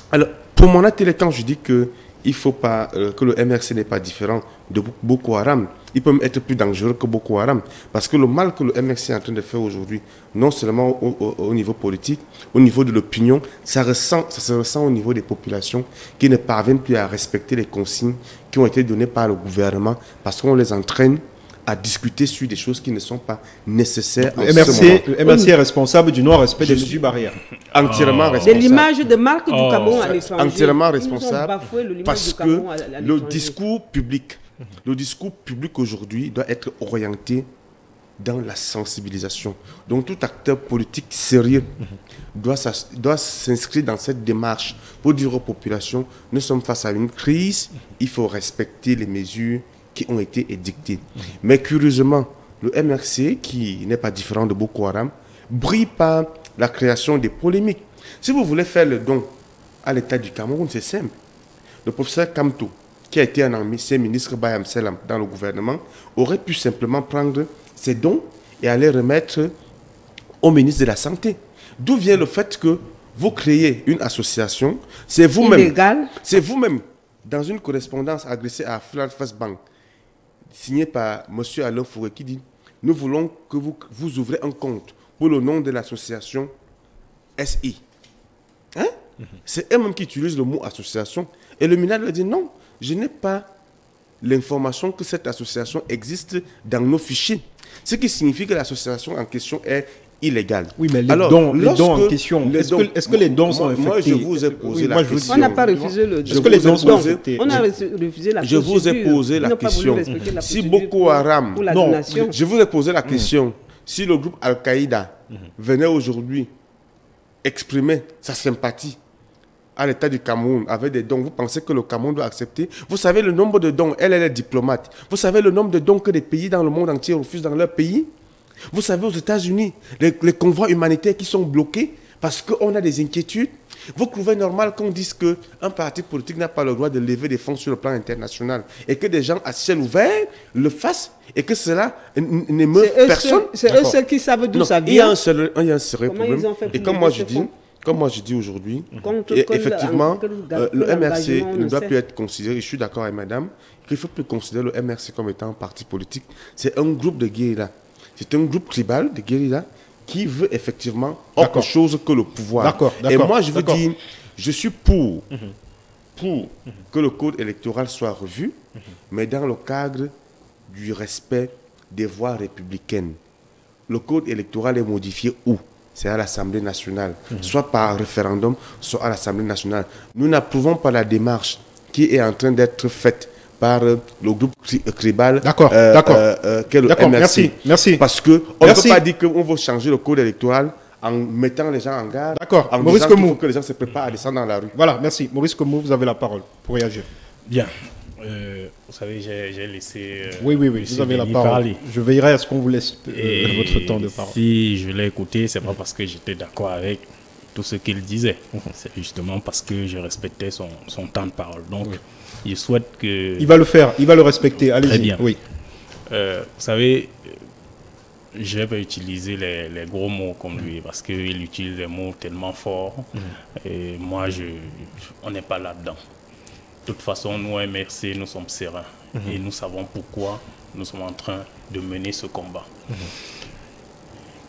Speaker 3: Alors, pour mon atelier, quand je dis que il faut pas que le MRC n'est pas différent de Boko Haram, il peut même être plus dangereux que Boko Haram. Parce que le mal que le MRC est en train de faire aujourd'hui, non seulement au niveau politique, au niveau de l'opinion, ça se ressent au niveau des populations qui ne parviennent plus à respecter les consignes qui ont été données par le gouvernement parce qu'on les entraîne à discuter sur des choses qui ne sont pas nécessaires.
Speaker 1: Le MRC est responsable du non-respect des mesures barrières.
Speaker 3: Entièrement responsable.
Speaker 2: De l'image de marque du Cameroun à l'étranger.
Speaker 3: Entièrement responsable parce que le discours public aujourd'hui doit être orienté dans la sensibilisation. Donc tout acteur politique sérieux doit s'inscrire dans cette démarche pour dire aux populations, nous sommes face à une crise, il faut respecter les mesures qui ont été édictées. Mais curieusement, le MRC, qui n'est pas différent de Boko Haram, brille par la création des polémiques. Si vous voulez faire le don à l'État du Cameroun, c'est simple. Le professeur Kamto, qui a été un ancien ministre Bayam Selam dans le gouvernement, aurait pu simplement prendre ces dons et aller remettre au ministre de la Santé. D'où vient le fait que vous créez une association, c'est vous-même, dans une correspondance adressée à Flat First Bank, signée par M. Alain Fouré, qui dit « Nous voulons que vous ouvrez un compte pour le nom de l'association SI. » C'est eux-mêmes qui utilisent le mot association. Et le ministre leur dit « Non, je n'ai pas l'information que cette association existe dans nos fichiers. » Ce qui signifie que l'association en question est illégale.
Speaker 1: Oui, mais les dons en question, est-ce que les dons sont affectés?
Speaker 3: Moi, je vous ai posé la question.
Speaker 2: On n'a pas refusé le don.
Speaker 1: Est-ce que les dons sont affectés?
Speaker 2: On a refusé la
Speaker 3: Je vous ai posé la question. Si Boko Haram... Non, je vous ai posé la question. Si le groupe Al-Qaïda venait aujourd'hui exprimer sa sympathie à l'État du Cameroun avec des dons, vous pensez que le Cameroun doit accepter? Vous savez le nombre de dons, elle est diplomate. Vous savez le nombre de dons que des pays dans le monde entier refusent dans leur pays? Vous savez aux États-Unis, les convois humanitaires qui sont bloqués parce qu'on a des inquiétudes. Vous trouvez normal qu'on dise qu'un parti politique n'a pas le droit de lever des fonds sur le plan international et que des gens à ciel ouvert le fassent et que cela n'émeut personne?
Speaker 2: C'est eux ceux qui savent d'où ça vient.
Speaker 3: Il y a un seul problème. Et comme moi je dis aujourd'hui, effectivement, le MRC ne doit plus être considéré, je suis d'accord avec madame, qu'il ne faut plus considérer le MRC comme étant un parti politique. C'est un groupe de guérilla. C'est un groupe tribal de guérilla qui veut effectivement autre chose que le pouvoir. Et moi, je veux dire, je suis pour que le code électoral soit revu, mais dans le cadre du respect des voies républicaines. Le code électoral est modifié où? C'est à l'Assemblée nationale, soit par référendum, soit à l'Assemblée nationale. Nous n'approuvons pas la démarche qui est en train d'être faite par le groupe tribal qu'est le MRC.
Speaker 1: Merci.
Speaker 3: Parce qu'on ne peut pas dire qu'on veut changer le code électoral en mettant les gens en garde, en
Speaker 1: Maurice
Speaker 3: disant qu'il faut que les gens se préparent à descendre dans la rue.
Speaker 1: Voilà, merci. Maurice Komou, vous avez la parole pour réagir.
Speaker 9: Bien. Vous savez, j'ai laissé...
Speaker 1: oui, vous avez la parole. Parler. Je veillerai à ce qu'on vous laisse votre temps de parole.
Speaker 9: Si je l'ai écouté, c'est pas parce que j'étais d'accord avec tout ce qu'il disait. C'est justement parce que je respectais son temps de parole. Donc, je souhaite que...
Speaker 1: Il va le faire, il va le respecter. Allez-y.
Speaker 9: Très bien.
Speaker 1: Oui.
Speaker 9: Vous savez, je ne vais pas utiliser les gros mots comme lui parce qu'il utilise des mots tellement forts. Et moi, on n'est pas là-dedans. De toute façon, nous, MRC, nous sommes sereins. Et nous savons pourquoi nous sommes en train de mener ce combat.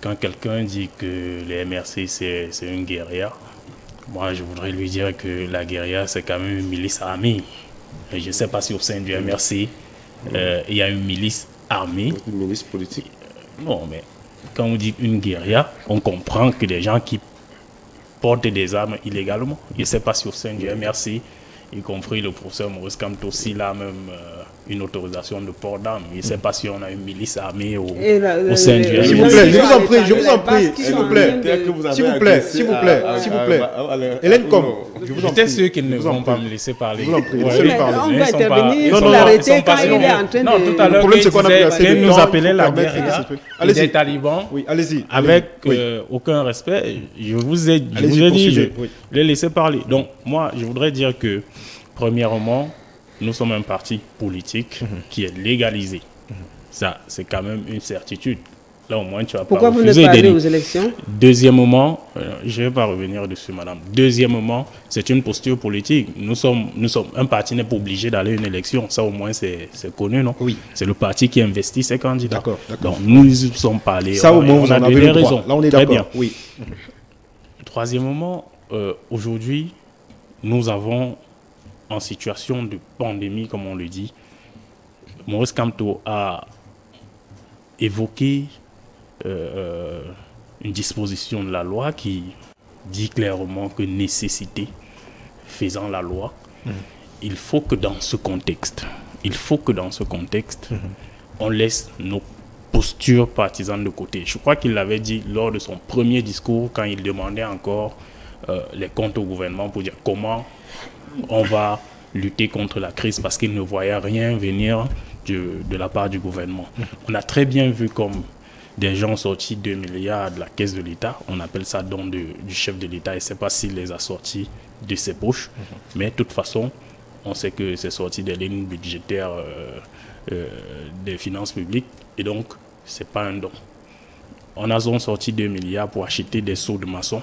Speaker 9: Quand quelqu'un dit que les MRC, c'est une guérilla, moi, je voudrais lui dire que la guérilla, c'est quand même une milice armée. Et je ne sais pas si au sein du MRC, il y a une milice armée.
Speaker 3: Une milice politique.
Speaker 9: Non, mais quand on dit une guérilla, on comprend que des gens qui portent des armes illégalement. Je ne sais pas si au sein du MRC, y compris le professeur Maurice Kamto, s'il a même une autorisation de port d'armes. Je ne sais pas si on a une milice armée au sein du MRC.
Speaker 1: S'il vous plaît, je vous en prie, s'il vous plaît. Hélène Com, je vous en prie.
Speaker 9: J'étais sûr qu'ils ne vont pas me laisser parler.
Speaker 1: Je vous en prie.
Speaker 2: On va intervenir, il faut l'arrêter quand il est en train de...
Speaker 9: Non, tout à l'heure, il nous appelait la guerre des talibans avec aucun respect. Je vous ai dit, je l'ai laissé parler. Donc, moi, je voudrais dire que, premièrement, nous sommes un parti politique qui est légalisé. Ça, c'est quand même une certitude. Là, au moins, tu vas
Speaker 2: Pourquoi
Speaker 9: pas
Speaker 2: vous n'êtes pas allé aux élections?
Speaker 9: Deuxièmement, je ne vais pas revenir dessus, madame. Deuxièmement, c'est une posture politique. Nous sommes un parti n'est pas obligé d'aller à une élection. Ça, au moins, c'est connu, non?
Speaker 1: Oui.
Speaker 9: C'est le parti qui investit ses candidats.
Speaker 1: D'accord.
Speaker 9: Donc, nous ne sommes pas allés.
Speaker 1: Ça, au moins, vous en avez le droit. Là, on est d'accord.
Speaker 9: Très bien.
Speaker 1: Oui.
Speaker 9: Troisièmement, aujourd'hui, nous avons en situation de pandémie, comme on le dit. Maurice Kamto a évoqué une disposition de la loi qui dit clairement que nécessité faisant la loi, il faut que dans ce contexte, on laisse nos postures partisanes de côté. Je crois qu'il l'avait dit lors de son premier discours quand il demandait encore les comptes au gouvernement pour dire comment on va lutter contre la crise parce qu'il ne voyait rien venir de la part du gouvernement. On a très bien vu comme des gens ont sorti 2 milliards de la caisse de l'État. On appelle ça don du chef de l'État. Et je ne sais pas s'il les a sortis de ses poches. Mais de toute façon, on sait que c'est sorti des lignes budgétaires des finances publiques. Et donc, ce n'est pas un don. On a sorti 2 milliards pour acheter des seaux de maçon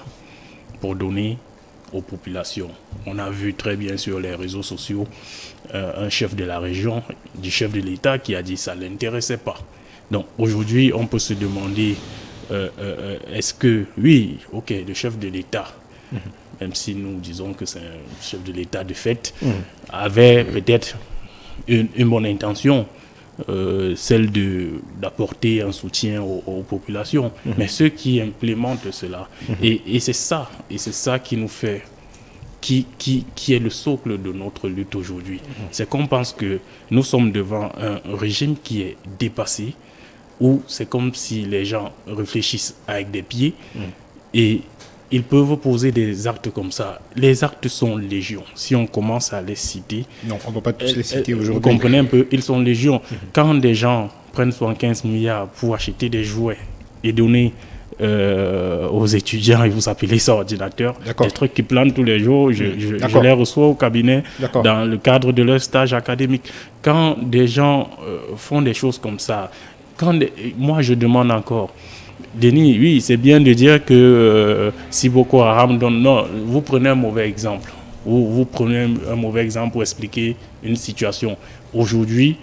Speaker 9: pour donner aux populations. On a vu très bien sur les réseaux sociaux un chef de la région, du chef de l'État qui a dit que ça ne l'intéressait pas. Donc aujourd'hui, on peut se demander, est-ce que, oui, ok, le chef de l'État, même si nous disons que c'est un chef de l'État de fait, avait peut-être une bonne intention, celle d'apporter un soutien aux populations, mais ceux qui implémentent cela, et c'est ça qui nous fait, qui est le socle de notre lutte aujourd'hui. C'est qu'on pense que nous sommes devant un régime qui est dépassé, où c'est comme si les gens réfléchissent avec des pieds et ils peuvent poser des actes comme ça. Les actes sont légion. Si on commence à les citer...
Speaker 1: Non, on ne va pas tous les citer aujourd'hui.
Speaker 9: Vous comprenez un peu, ils sont légion. Quand des gens prennent 75 milliards pour acheter des jouets et donner aux étudiants, et vous appelez ça ordinateur, des trucs qui planent tous les jours, je les reçois au cabinet dans le cadre de leur stage académique. Quand des gens font des choses comme ça, moi je demande encore, Denis, oui, c'est bien de dire que si Boko Haram donne... Non, vous prenez un mauvais exemple. Vous prenez un mauvais exemple pour expliquer une situation. Aujourd'hui,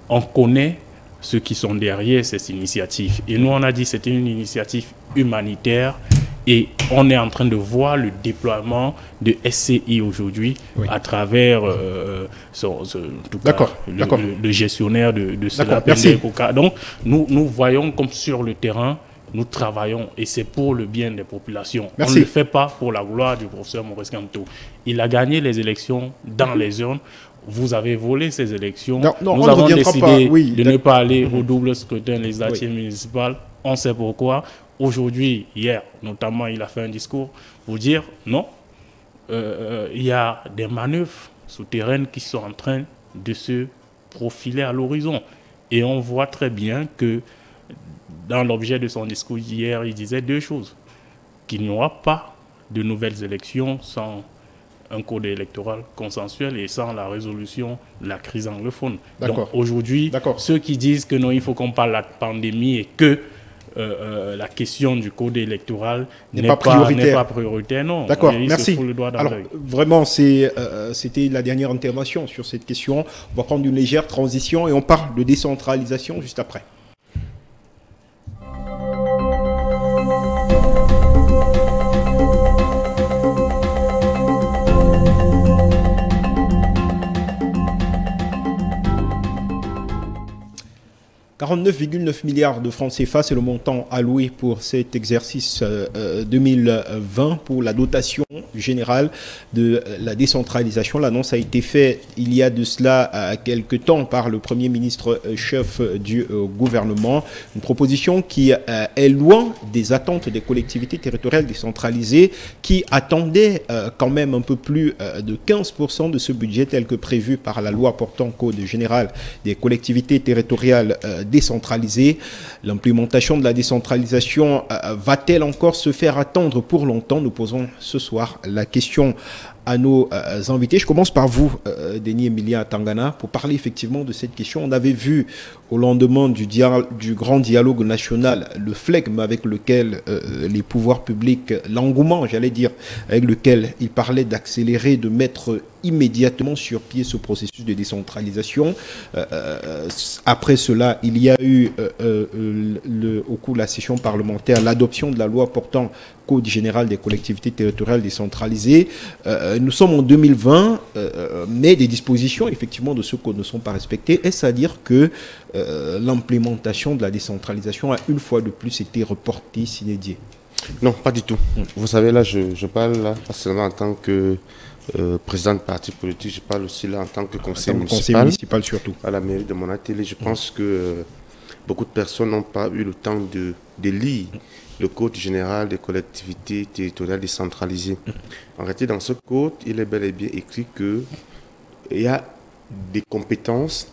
Speaker 9: on connaît ceux qui sont derrière ces initiatives. Et nous, on a dit que c'était une initiative humanitaire et on est en train de voir le déploiement de SCI aujourd'hui à travers le gestionnaire de cela. Donc, nous voyons comme sur le terrain, nous travaillons et c'est pour le bien des populations. On ne le fait pas pour la gloire du professeur Maurice Kamto. Il a gagné les élections dans les zones. Vous avez volé ces élections. Nous avons décidé de ne pas aller au double scrutin législatif municipal. On sait pourquoi. Aujourd'hui, hier, notamment, il a fait un discours pour dire non. Il y a des manœuvres souterraines qui sont en train de se profiler à l'horizon. Et on voit très bien que dans l'objet de son discours hier, il disait deux choses. Qu'il n'y aura pas de nouvelles élections sans un code électoral consensuel et sans la résolution de la crise anglophone. Donc aujourd'hui, ceux qui disent que non, il faut qu'on parle de la pandémie et que la question du code électoral n'est pas prioritaire, non.
Speaker 1: D'accord, merci. Alors, vraiment, c'était la dernière intervention sur cette question. On va prendre une légère transition et on parle de décentralisation juste après. 49,9 milliards de francs CFA, c'est le montant alloué pour cet exercice 2020 pour la dotation générale de la décentralisation. L'annonce a été faite il y a de cela quelques temps par le Premier ministre chef du gouvernement. Une proposition qui est loin des attentes des collectivités territoriales décentralisées qui attendaient quand même un peu plus de 15% de ce budget tel que prévu par la loi portant Code général des collectivités territoriales décentralisée. L'implémentation de la décentralisation va-t-elle encore se faire attendre pour longtemps? Nous posons ce soir la question à nos invités. Je commence par vous, Denis Emilien Tangana, pour parler effectivement de cette question. On avait vu au lendemain du grand dialogue national le flegme avec lequel les pouvoirs publics, l'engouement, j'allais dire, avec lequel ils parlaient d'accélérer, de mettre immédiatement sur pied ce processus de décentralisation. Après cela, il y a eu, au cours de la session parlementaire, l'adoption de la loi portant Code général des collectivités territoriales décentralisées. Nous sommes en 2020, mais des dispositions, effectivement, de ce code ne sont pas respectées. Est-ce à dire que l'implémentation de la décentralisation a une fois de plus été reportée sine die?
Speaker 3: Non, pas du tout. Vous savez, là, je parle là, pas seulement en tant que président de parti politique, je parle aussi là en tant que conseiller municipal
Speaker 1: surtout.
Speaker 3: À la mairie de Monatélé. Je pense que beaucoup de personnes n'ont pas eu le temps de lire le Code général des collectivités territoriales décentralisées. En réalité, dans ce code, il est bel et bien écrit qu'il y a des compétences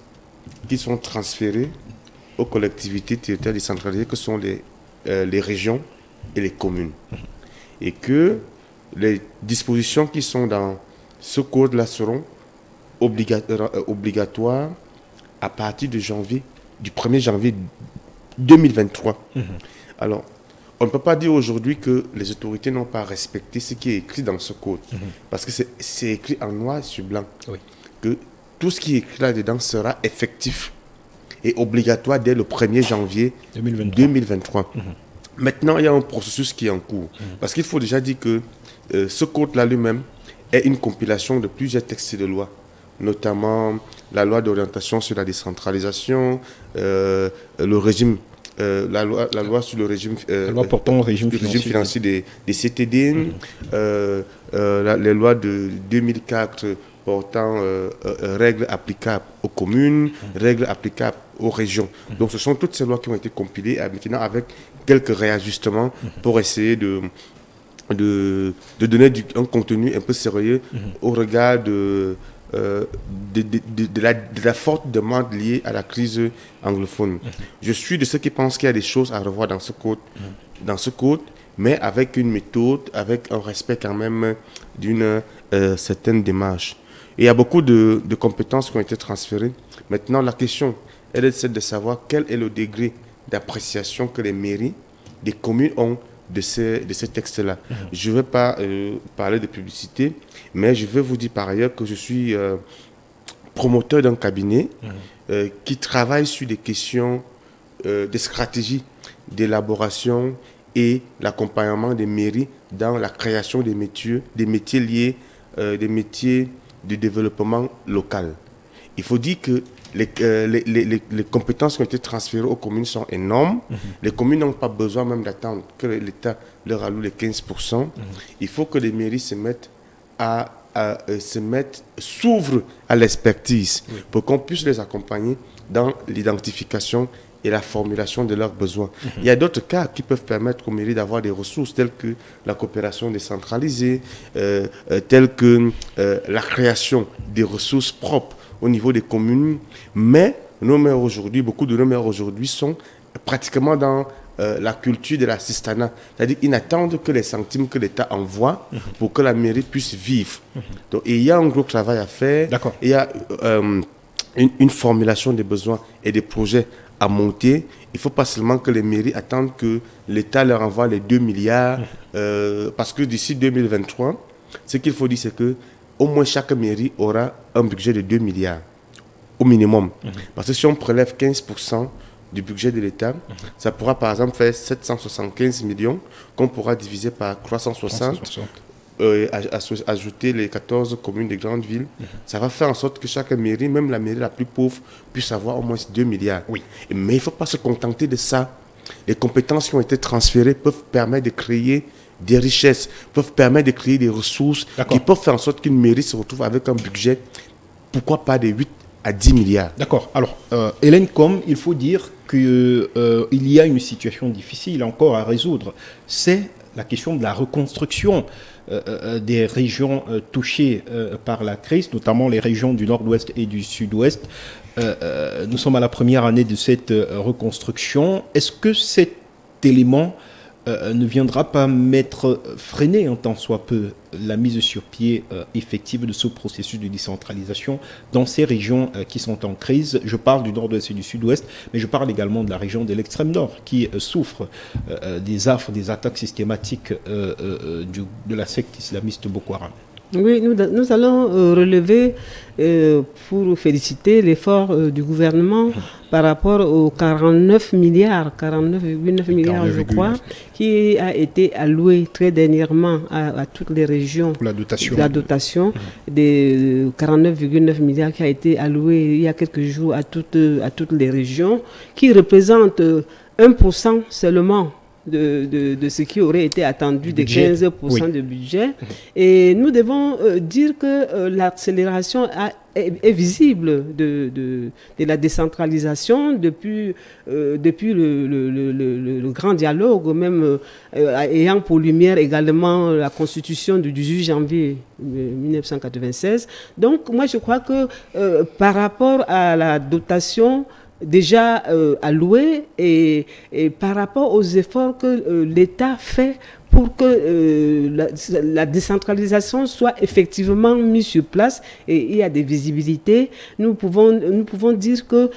Speaker 3: qui sont transférées aux collectivités territoriales décentralisées, que sont les régions et les communes. Et que les dispositions qui sont dans ce code-là seront obligatoires à partir du 1er janvier 2023. Alors, on ne peut pas dire aujourd'hui que les autorités n'ont pas respecté ce qui est écrit dans ce code. Parce que c'est écrit en noir sur blanc. Que tout ce qui est écrit là-dedans sera effectif et obligatoire dès le 1er janvier 2023. Maintenant, il y a un processus qui est en cours. Parce qu'il faut déjà dire que ce code-là lui-même est une compilation de plusieurs textes de loi, notamment la loi d'orientation sur la décentralisation, le régime, la loi sur le régime,
Speaker 1: la loi portant régime
Speaker 3: financier des CTD, les lois de 2004 portant règles applicables aux communes, règles applicables aux régions. Donc ce sont toutes ces lois qui ont été compilées maintenant avec quelques réajustements pour essayer donner un contenu un peu sérieux au regard de la forte demande liée à la crise anglophone. Je suis de ceux qui pensent qu'il y a des choses à revoir dans ce code, mais avec une méthode, avec un respect quand même d'une certaine démarche. Et il y a beaucoup de compétences qui ont été transférées. Maintenant, la question, elle est celle de savoir quel est le degré d'appréciation que les mairies des communes ont de ces textes-là. Je ne vais pas parler de publicité, mais je vais vous dire par ailleurs que je suis promoteur d'un cabinet qui travaille sur des questions de stratégie d'élaboration et l'accompagnement des mairies dans la création des métiers liés, des métiers du développement local. Il faut dire que les compétences qui ont été transférées aux communes sont énormes. Les communes n'ont pas besoin même d'attendre que l'État leur alloue les 15%. Il faut que les mairies s'ouvrent à l'expertise pour qu'on puisse les accompagner dans l'identification et la formulation de leurs besoins. Il y a d'autres cas qui peuvent permettre aux mairies d'avoir des ressources telles que la coopération décentralisée, telles que la création des ressources propres au niveau des communes. Mais nos maires aujourd'hui, beaucoup de nos maires aujourd'hui sont pratiquement dans la culture de l'assistanat. C'est-à-dire qu'ils n'attendent que les centimes que l'État envoie pour que la mairie puisse vivre. Donc, il y a un gros travail à faire. Il y a une formulation des besoins et des projets à monter. Il ne faut pas seulement que les mairies attendent que l'État leur envoie les 2 milliards, parce que d'ici 2023, ce qu'il faut dire, c'est que au moins chaque mairie aura un budget de 2 milliards, au minimum. Parce que si on prélève 15% du budget de l'État, ça pourra par exemple faire 775 millions qu'on pourra diviser par 360. Ajouter les 14 communes des grandes villes, ça va faire en sorte que chaque mairie, même la mairie la plus pauvre, puisse avoir au moins 2 milliards. Mais il ne faut pas se contenter de ça. Les compétences qui ont été transférées peuvent permettre de créer des richesses, peuvent permettre de créer des ressources qui peuvent faire en sorte qu'une mairie se retrouve avec un budget, pourquoi pas de 8 à 10 milliards.
Speaker 1: D'accord. Alors, Hélène Com, il faut dire qu'il y a une situation difficile encore à résoudre. C'est la question de la reconstruction des régions touchées par la crise, notamment les régions du nord-ouest et du sud-ouest. Nous sommes à la première année de cette reconstruction. Est-ce que cet élément ne viendra pas freiner en tant soit peu la mise sur pied effective de ce processus de décentralisation dans ces régions qui sont en crise? Je parle du nord-ouest et du sud-ouest, mais je parle également de la région de l'extrême nord qui souffre des affres, des attaques systématiques de la secte islamiste Boko Haram.
Speaker 2: Oui, nous allons relever, pour féliciter l'effort du gouvernement par rapport aux 49,9 milliards, je crois, qui a été alloué très dernièrement à toutes les régions. Pour la dotation. Des 49,9 milliards qui a été alloué il y a quelques jours à toutes les régions, qui représente 1% seulement de ce qui aurait été attendu, des 15% de budget. Et nous devons dire que l'accélération est visible de la décentralisation depuis le grand dialogue, même ayant pour lumière également la constitution du 18 janvier 1996. Donc moi je crois que par rapport à la dotation déjà alloué et par rapport aux efforts que l'État fait pour que la décentralisation soit effectivement mise sur place et il y a des visibilités, nous pouvons dire qu'il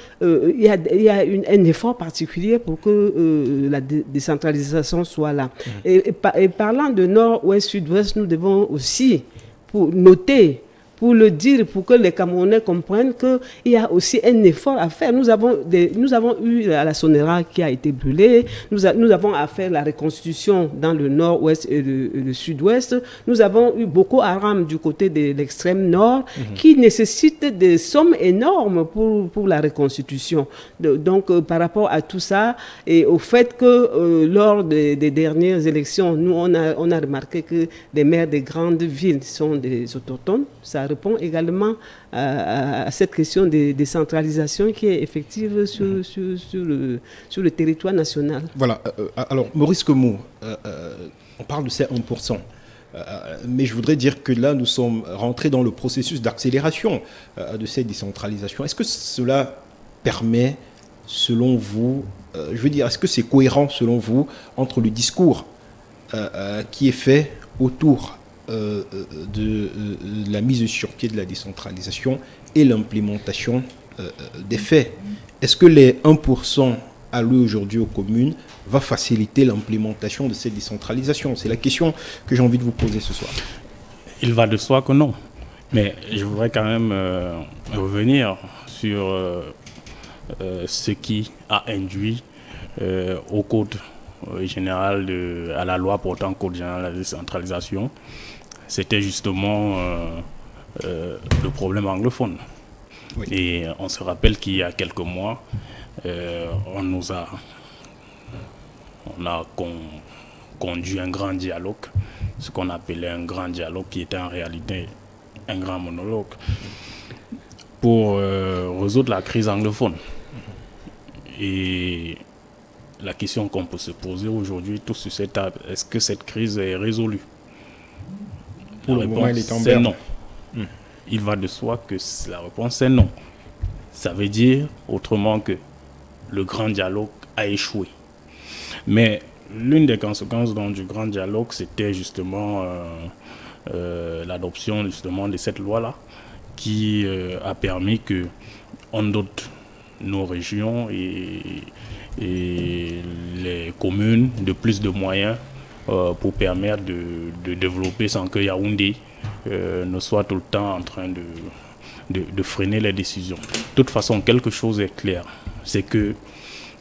Speaker 2: y a un effort particulier pour que la décentralisation soit là. Et parlant de nord-ouest, sud-ouest, nous devons aussi noter, pour le dire, pour que les Camerounais comprennent qu'il y a aussi un effort à faire. Nous avons eu la Sonera qui a été brûlée, nous avons à faire la reconstitution dans le nord-ouest et le sud-ouest, nous avons eu Boko Haram du côté de l'extrême nord, qui nécessite des sommes énormes pour la reconstitution. Donc par rapport à tout ça, et au fait que lors des dernières élections, nous on a remarqué que les maires des grandes villes sont des autochtones. Ça répond également à cette question de décentralisation qui est effective sur le territoire national.
Speaker 1: Voilà. Alors, Maurice Kemou, On parle de ces 1%. Mais je voudrais dire que là, nous sommes rentrés dans le processus d'accélération de cette décentralisation. Est-ce que cela permet, selon vous, je veux dire, est-ce que c'est cohérent, selon vous, entre le discours qui est fait autour de la mise sur pied de la décentralisation et l'implémentation des faits? Est-ce que les 1% alloués aujourd'hui aux communes va faciliter l'implémentation de cette décentralisation? C'est la question que j'ai envie de vous poser ce soir.
Speaker 9: Il va de soi que non. Mais je voudrais quand même revenir sur ce qui a induit au code général, à la loi portant code général de la décentralisation. C'était justement le problème anglophone. Oui. Et on se rappelle qu'il y a quelques mois, on a conduit un grand dialogue, ce qu'on appelait un grand dialogue qui était en réalité un grand monologue, pour résoudre la crise anglophone. Et la question qu'on peut se poser aujourd'hui, tous sur cette table, est-ce que cette crise est résolue?
Speaker 1: Pour le moment, elle est en berne.
Speaker 9: Non. Il va de soi que la réponse est non. Ça veut dire autrement que le grand dialogue a échoué. Mais l'une des conséquences donc, du grand dialogue, c'était justement l'adoption justement de cette loi-là qui a permis qu'on dote nos régions et les communes de plus de moyens pour permettre de développer sans que Yaoundé ne soit tout le temps en train de freiner les décisions. De toute façon, quelque chose est clair, c'est que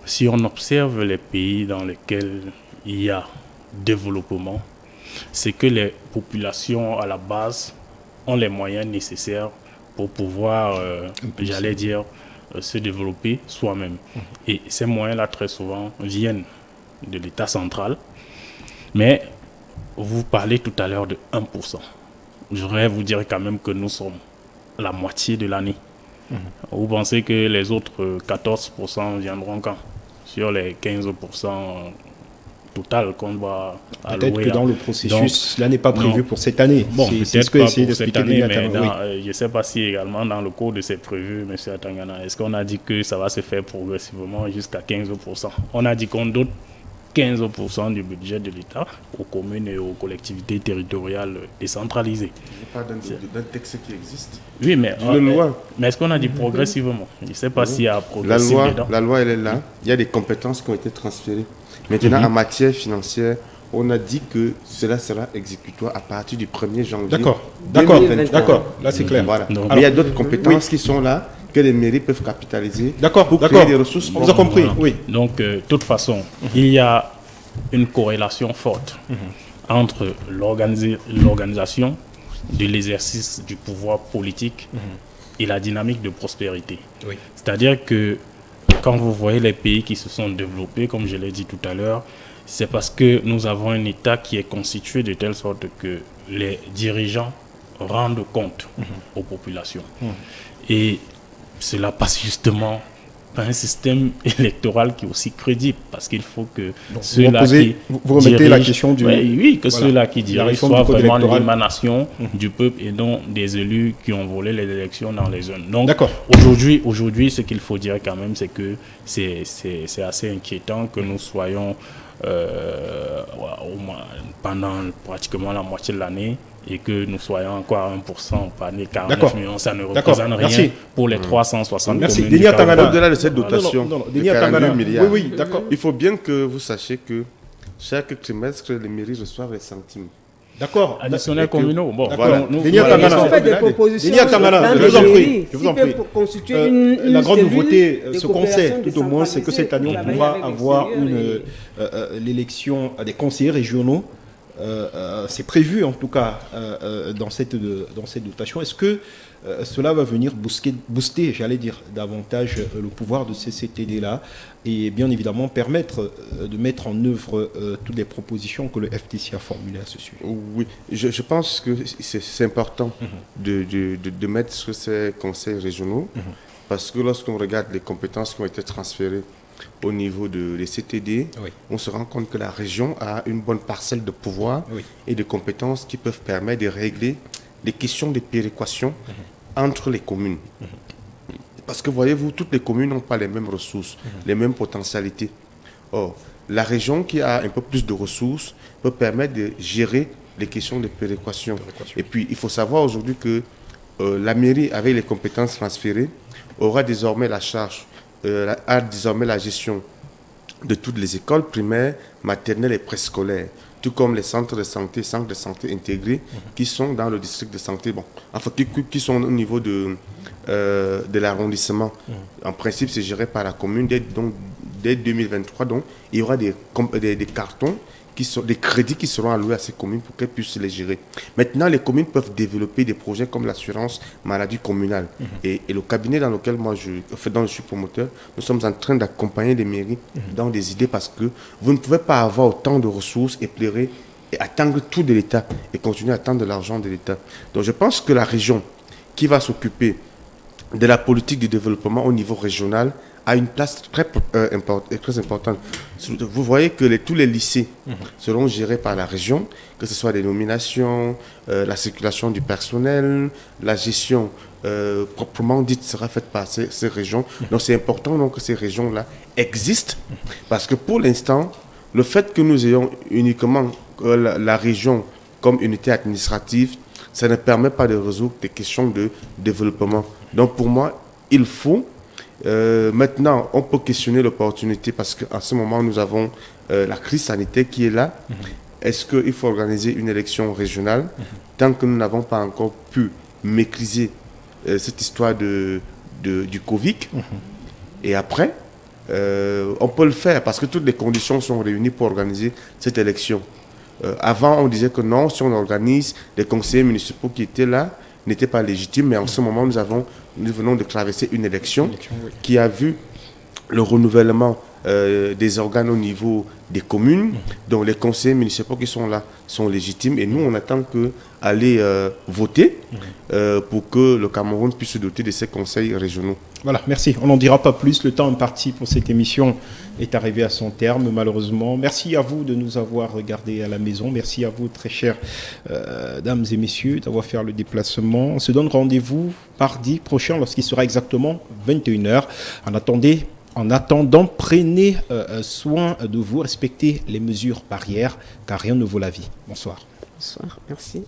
Speaker 9: si on observe les pays dans lesquels il y a développement, c'est que les populations à la base ont les moyens nécessaires pour pouvoir, j'allais dire, se développer soi-même. Et ces moyens-là, très souvent, viennent de l'État central. Mais vous parlez tout à l'heure de 1%. Je voudrais vous dire quand même que nous sommes la moitié de l'année. Vous pensez que les autres 14% viendront quand? Sur les 15% total qu'on doit allouer.
Speaker 1: Peut-être que dans le processus, cela n'est pas prévu pour cette année.
Speaker 9: Bon, peut-être pas pour cette année, mais je ne sais pas si également dans le code c'est prévu, M. Atangana. Est-ce qu'on a dit que ça va se faire progressivement jusqu'à 15%? On a dit qu'on dote 15% du budget de l'État aux communes et aux collectivités territoriales décentralisées.
Speaker 3: Il n'y a pas d'un texte qui existe.
Speaker 9: Oui, mais est-ce qu'on a dit progressivement? Je ne sais pas s'il y a progressif dedans.
Speaker 3: La loi, elle est là. Il y a des compétences qui ont été transférées. Maintenant, en matière financière, on a dit que cela sera exécutoire à partir du 1er janvier.
Speaker 1: D'accord. Là, c'est clair.
Speaker 3: Voilà. Mais il y a d'autres compétences qui sont là, que les mairies peuvent capitaliser pour créer des ressources.
Speaker 1: On vous a compris, oui.
Speaker 9: Donc, de toute façon, il y a une corrélation forte entre l'organisation de l'exercice du pouvoir politique et la dynamique de prospérité. Oui. C'est-à-dire que quand vous voyez les pays qui se sont développés, comme je l'ai dit tout à l'heure, c'est parce que nous avons un État qui est constitué de telle sorte que les dirigeants rendent compte aux populations. Et cela passe justement par un système électoral qui est aussi crédible, parce qu'il faut que ceux-là qui
Speaker 1: vous remettez la question du...
Speaker 9: Oui, que ceux-là qui dirigent soient vraiment l'émanation du peuple et non des élus qui ont volé les élections dans les zones. Donc aujourd'hui, ce qu'il faut dire quand même, c'est que c'est assez inquiétant que nous soyons pendant pratiquement la moitié de l'année et que nous soyons encore à 1% par année, 49 millions, ça ne représente rien pour les 360 communes.
Speaker 3: Au-delà de cette dotation de 42 milliards, il faut bien que vous sachiez que chaque trimestre, les mairies reçoivent les centimes.
Speaker 1: D'accord.
Speaker 9: Additionnels communaux. Bon,
Speaker 2: voilà. Nous fait des propositions
Speaker 1: je vous en prie. La grande nouveauté, ce qu'on sait, tout au moins, c'est que cette année, on pourra avoir l'élection des conseillers régionaux. C'est prévu en tout cas dans cette dotation. Est-ce que cela va venir booster, j'allais dire, davantage le pouvoir de ces CTD-là et bien évidemment permettre de mettre en œuvre toutes les propositions que le FTC a formulées à ce sujet?
Speaker 3: Oui, je pense que c'est important de mettre sur ces conseils régionaux parce que lorsqu'on regarde les compétences qui ont été transférées au niveau des CTD, on se rend compte que la région a une bonne parcelle de pouvoir et de compétences qui peuvent permettre de régler les questions de péréquation entre les communes. Parce que voyez-vous, toutes les communes n'ont pas les mêmes ressources, les mêmes potentialités. Or, la région qui a un peu plus de ressources peut permettre de gérer les questions de péréquation. Et puis, il faut savoir aujourd'hui que la mairie, avec les compétences transférées, aura désormais la charge, a désormais la gestion de toutes les écoles primaires, maternelles et préscolaires, tout comme les centres de santé intégrés qui sont dans le district de santé, enfin qui sont au niveau de l'arrondissement. En principe, c'est géré par la commune dès 2023. Donc, il y aura des cartons, des crédits qui seront alloués à ces communes pour qu'elles puissent les gérer. Maintenant, les communes peuvent développer des projets comme l'assurance maladie communale. Et le cabinet dans lequel je suis promoteur, nous sommes en train d'accompagner les mairies dans des idées parce que vous ne pouvez pas avoir autant de ressources et attendre tout de l'État et continuer à attendre de l'argent de l'État. Donc je pense que la région qui va s'occuper de la politique du développement au niveau régional a une place très importante. Vous voyez que tous les lycées seront gérés par la région, que ce soit des nominations, la circulation du personnel, la gestion proprement dite sera faite par ces régions. Donc c'est important donc, que ces régions-là existent, parce que pour l'instant, le fait que nous ayons uniquement la région comme unité administrative, ça ne permet pas de résoudre des questions de développement. Donc pour moi, il faut... maintenant, on peut questionner l'opportunité parce qu'en ce moment, nous avons la crise sanitaire qui est là. Est-ce qu'il faut organiser une élection régionale tant que nous n'avons pas encore pu maîtriser cette histoire du Covid? Et après, on peut le faire parce que toutes les conditions sont réunies pour organiser cette élection. Avant, on disait que non, si on organise, les conseillers municipaux qui étaient là n'étaient pas légitimes, mais en ce moment, nous venons de traverser une élection qui a vu le renouvellement des organes au niveau des communes, dont les conseillers municipaux qui sont là sont légitimes, et nous, on attend aller voter pour que le Cameroun puisse se doter de ces conseils régionaux.
Speaker 1: Voilà, merci. On n'en dira pas plus. Le temps imparti pour cette émission est arrivé à son terme, malheureusement. Merci à vous de nous avoir regardés à la maison. Merci à vous, très chers dames et messieurs, d'avoir fait le déplacement. On se donne rendez-vous mardi prochain lorsqu'il sera exactement 21h. En attendant, prenez soin de vous, respectez les mesures barrières, car rien ne vaut la vie. Bonsoir.
Speaker 2: Bonsoir, merci.